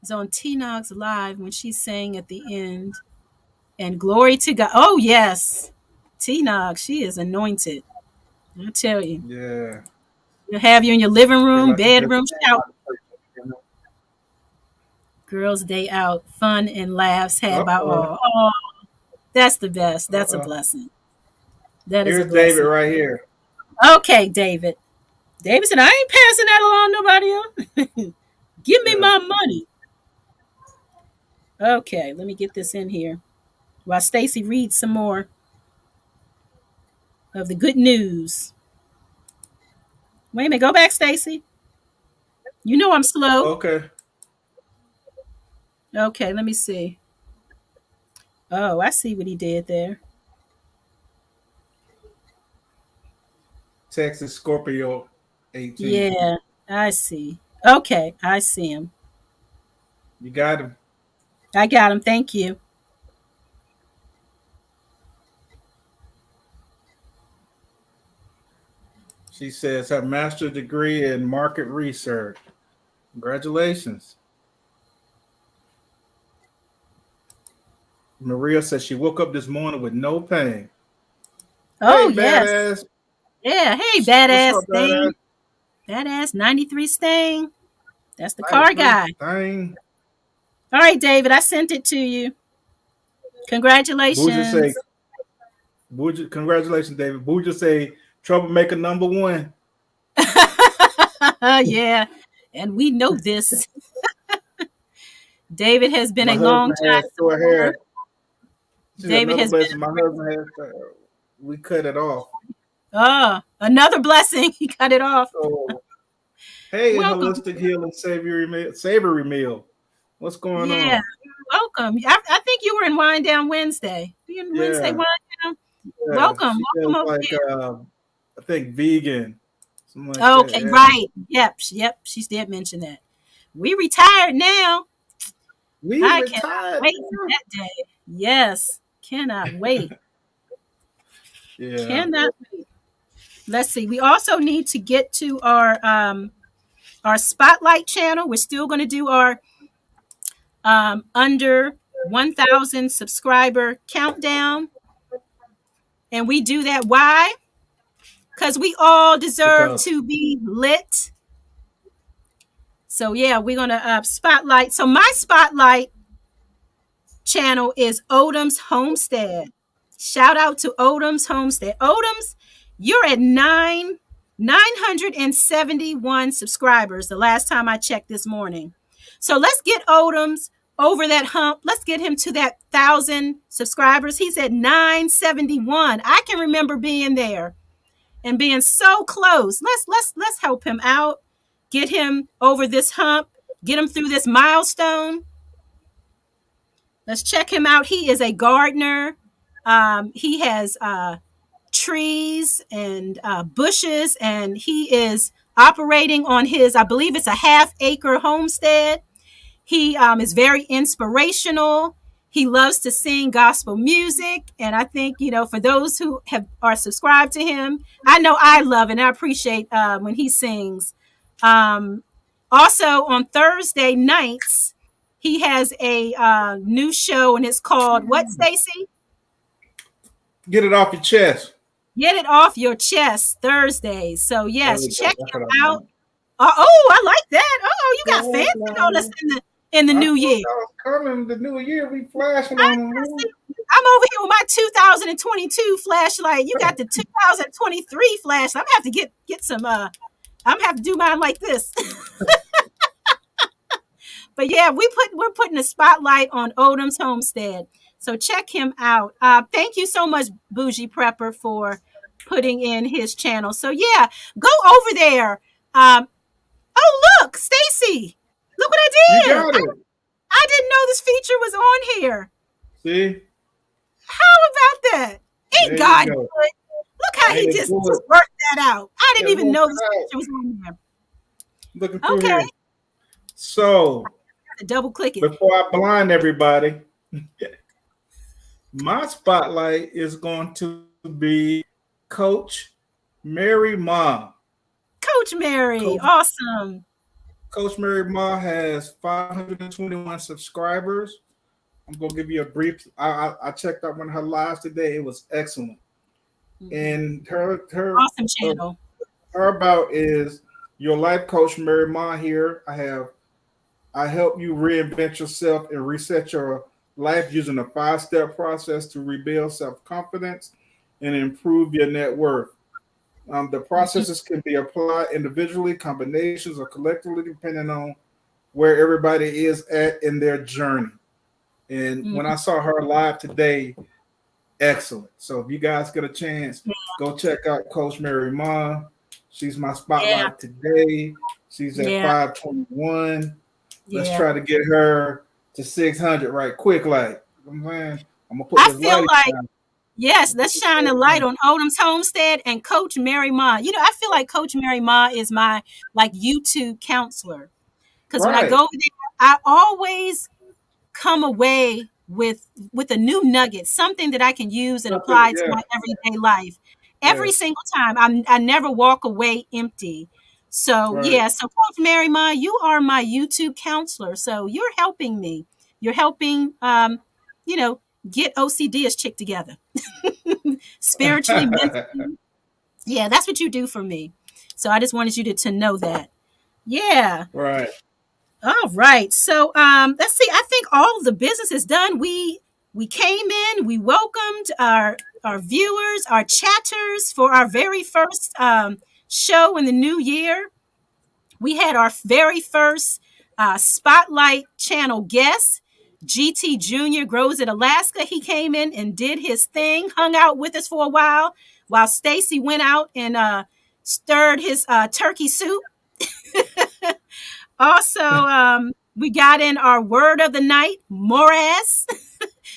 It's on T Nog's live when she's saying at the end, and glory to God. Oh, yes. T Nog, she is anointed. I tell you. yeah. You'll have you in your living Feel room, like I just bedroom, came shout. out of church, you know? Girls' day out, fun and laughs had by Uh-oh. all. Oh, that's the best. That's a Uh-oh. blessing. That is a Here's David blessing. right here. Okay, David. David said, I ain't passing that along to nobody else. Give me Yeah. my money. Okay, let me get this in here while Stacy reads some more of the good news. Wait a minute, go back, Stacy. You know I'm slow. Okay. Okay, let me see. Oh, I see what he did there. Texas Scorpio 18. Yeah, I see. Okay, I see him. You got him. I got him. Thank you. She says her master's degree in market research. Congratulations. Maria says she woke up this morning with no pain. Oh, Hey, yes. badass. Yeah. Hey, What's badass up, badass? thing. Badass 93 stain. That's the car 93 guy. thing. All right, David, I sent it to you. Booja say, Congratulations. congratulations, David. Booja say, troublemaker number one. Yeah. And we know this. David has been My a long husband time has short supporter. hair. She said, David another has been blessing. My husband has, we cut it off. another blessing. He cut it off. So, hey, Welcome. holistic healing savory meal. What's going Yeah. on? Welcome. I think you were in Wind Down Wednesday. You in Wednesday Yeah, Wind Down? yeah. Welcome. She Welcome does over like, I think vegan, something like here. that. Okay, Yeah. right. Yep. Yep. She did mention that. We retired now. We I cannot retired. wait for that day. Yes. Cannot wait. Yeah. Cannot wait. Let's see. We also need to get to our spotlight channel. We're still going to do our under 1,000 subscriber countdown. And we do that. Why? Because we all deserve Because to be lit. So, yeah, we're going to spotlight. So, my spotlight channel is Odom's Homestead. Shout out to Odom's Homestead. Odom's, you're at 971 subscribers the last time I checked this morning. So let's get Odom's over that hump. Let's get him to that 1,000 subscribers. He's at 971. I can remember being there and being so close. Let's help him out. Get him over this hump. Get him through this milestone. Let's check him out. He is a gardener. He has trees and bushes, and he is operating on his, I believe it's a half-acre homestead. He is very inspirational. He loves to sing gospel music, and I think for those who are subscribed to him, I know I love and I appreciate when he sings. Um, Also on Thursday nights, he has a new show, and it's called what, Stacy? get it off your chest. Get it off your chest Thursdays. So There yes, we go. check That's him what I out. want. Oh, I like that. Oh, you got Come fancy on us on, in the I new thought year. that was coming. The new year, we flashing I on them, man. see. I'm over here with my 2022 flashlight. You got the 2023 flashlight. I'm gonna have to get some. I'm gonna have to do mine like this. But yeah, we're putting a spotlight on Odom's Homestead. So check him out. Thank you so much, Bougie Prepper, for putting in his channel. So yeah, go over there. Um, oh look, Stacy, look what You I did. got it. I didn't know this feature was on here. See, How about that? Ain't there you God go. good? Look how he Ain't it just good? worked that out. I Yeah, didn't even work know it this out. feature was on there. Looking through Okay, here. So double click it. before I blind everybody, my spotlight is going to be Coach Mary Ma. Coach Mary, Coach, awesome. Coach Mary Ma has 521 subscribers. I'm gonna give you a brief. I checked out one of her lives today. It was excellent. Mhm. And her Awesome uh, channel. her about is your life coach Mary Ma here. I help you reinvent yourself and reset your life using a 5-step process to rebuild self-confidence and improve your net worth. The Mhm. processes can be applied individually, combinations, or collectively, depending on where everybody is at in their journey. And when Mhm. I saw her live today, excellent. So if you guys get a chance, go check out Coach Mary Ma. She's my Yeah. spotlight today. She's at Yeah. 521. Let's Yeah. try to get her to 600 right quick. Like, man, I'm gonna put I this feel light like, down. yes, let's shine a light on Odom's Homestead and Coach Mary Ma. I feel like Coach Mary Ma is my like YouTube counselor. Because when I Right. go there, I always come away with a new nugget, something that I can use and Something, apply to yeah, my everyday life. yeah. Every single time, I never walk away empty. So Right. yeah, so Coach Mary Ma, you are my YouTube counselor. So you're helping me. You're helping, you know, get OCDish chick together, spiritually, mentally. Yeah, that's what you do for me. So I just wanted you to know that. Yeah. Right. All right. So let's see. I think all of the business is done. We came in, we welcomed our viewers, our chatters for our very first show in the new year. We had our very first spotlight channel guest, GT Junior Grows in Alaska. He came in and did his thing, hung out with us for a while Stacy went out and stirred his turkey soup. Also, we got in our word of the night, morass.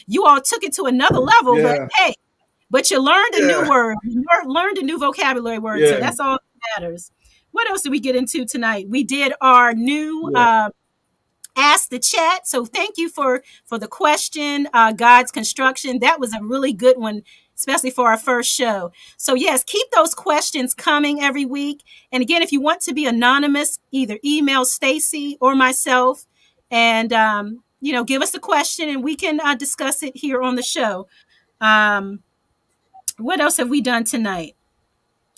You all took it to another level, but Yeah. hey, but you learned a new Yeah. word. You learned a new vocabulary word. So Yeah. that's all that matters. What else did we get into tonight? We did our new Yeah. Ask the Chat. So thank you for the question, God's Construction. That was a really good one, especially for our first show. So yes, keep those questions coming every week. And again, if you want to be anonymous, either email Stacy or myself, and give us the question, and we can discuss it here on the show. Um, what else have we done tonight?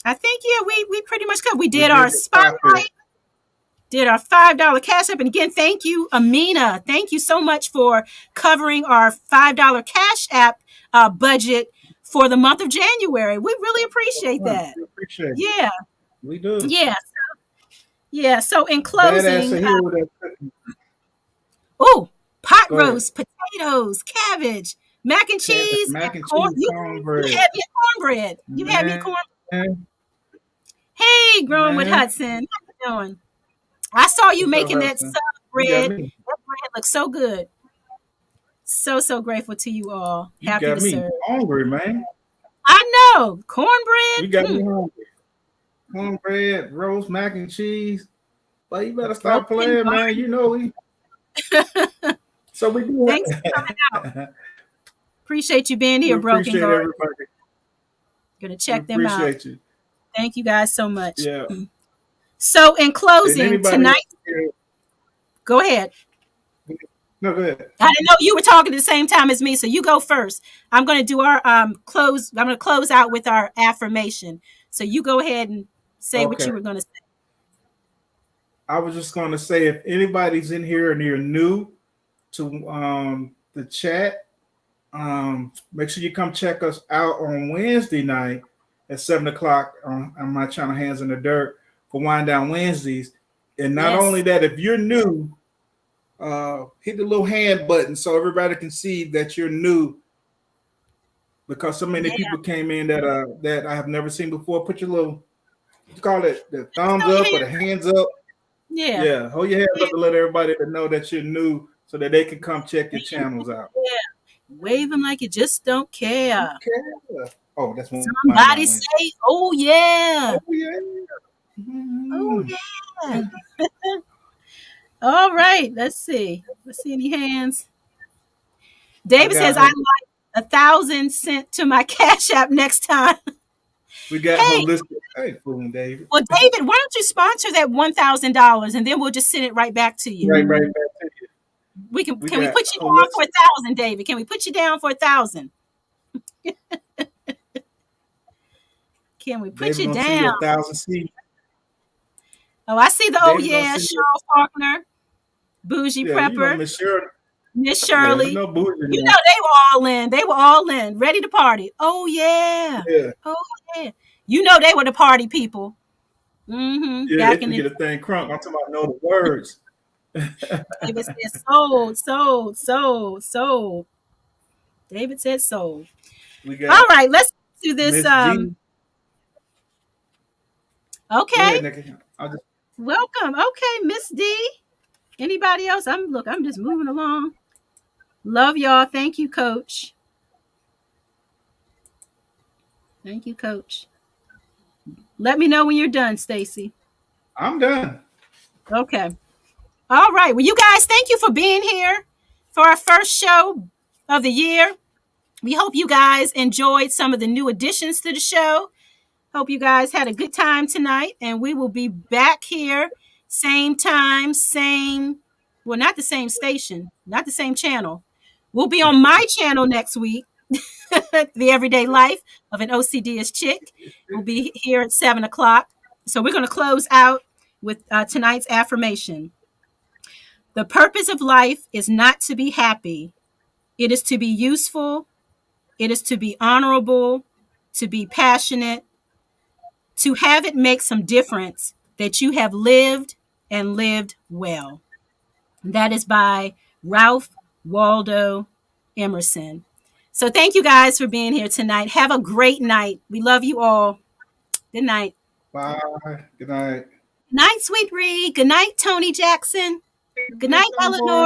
I think we pretty much covered. We We did our did the topic. spotlight, did our $5 cash app. And again, thank you, Amina. Thank you so much for covering our $5 cash app budget for the month of January. We really appreciate that. We appreciate it. Yeah. We do. Yeah. Yeah. So in Badass closing, Sahil with that cooking. oh, pot Go ahead. roast, potatoes, cabbage, mac and Cabbage, cheese, and mac and corn. cheese, You cornbread. had me at cornbread. You had me at corn. Man, Hey, growing with man. Hudson. How you doing? I saw you What's up, making that Hudson? sub You got bread. me. That bread looks so good. So grateful to you all. You Happy got to me serve. hungry, man. I know. You got Cornbread. me hungry. Cornbread, roast mac and cheese. But you better stop Broken playing, man. garden. You know we. So we do Thanks for coming out. have. Appreciate you being We here, Broken appreciate Garden. everybody. Gonna We check them out. appreciate you. Thank you guys so much. Yeah. So in And closing, anybody else tonight, here? go ahead. No, go ahead. I didn't know you were talking at the same time as me, so you go first. I'm gonna do our close. I'm gonna close out with our affirmation. So you go ahead and say what Okay. you were gonna say. I was just going to say if anybody's in here and you're new to the chat, make sure you come check us out on Wednesday night at 7 o'clock on my channel, Hands in the Dirt, for Wind Down Wednesdays. And not Yes. only that, if you're new, hit the little hand button so everybody can see that you're new. Because so many Yeah. people came in that I have never seen before. Put your little, you call it the thumbs Throw your up or the hands up. Yeah. Yeah, hold your hands up to let everybody know that you're new so that they can come check your channels out. Yeah. Wave them like you just don't care. Okay. Oh, that's one. Somebody say, "Oh yeah." Oh, yeah. Oh yeah. All right. Let's see. Let's see any hands. David says, "I like 1,000 sent to my Cash App next time." We got Hey. holistic. Hey, fooling David. Well, David, why don't you sponsor that $1,000 and then we'll just send it right back to you. Right back to you. Can we got put you down holistic. for 1,000, David? Can we put you down for 1,000? Can we put David you gonna send you down? 1,000 seeds. Oh, I see the David gonna yeah, send you- Cheryl Faulkner, Bougie Yeah, you know Prepper, Miss Shirley. Miss Yeah, Shirley. you know Bougie. You know they were all in. They were all in, ready to party. Oh yeah. Yeah. Oh yeah. You know they were the party people. Mm-hmm. Yeah, Back they in can the get a thing crunk. I'm talking about know the words. David said sold, sold, sold, sold. David said sold. We got All right, let's do this. Miss G. Go Okay. ahead, Nikki. Welcome. Okay, Miss D. Anybody else? I'm just moving along. Love y'all. Thank you, Coach. Thank you, Coach. Let me know when you're done, Stacy. I'm done. Okay. All right. Well, you guys, thank you for being here for our first show of the year. We hope you guys enjoyed some of the new additions to the show. Hope you guys had a good time tonight, and we will be back here same time, same, well, not the same station, not the same channel. We'll be on my channel next week, The Everyday Life of an OCDish Chick. We'll be here at 7 o'clock. So we're going to close out with tonight's affirmation. The purpose of life is not to be happy. It is to be useful. It is to be honorable, to be passionate, to have it make some difference that you have lived and lived well. That is by Ralph Waldo Emerson. So thank you guys for being here tonight. Have a great night. We love you all. Good night. Bye. Good night. Good night, Sweet Ree. Good night, Tony Jackson. Good Good night, night, Eleanor. boy.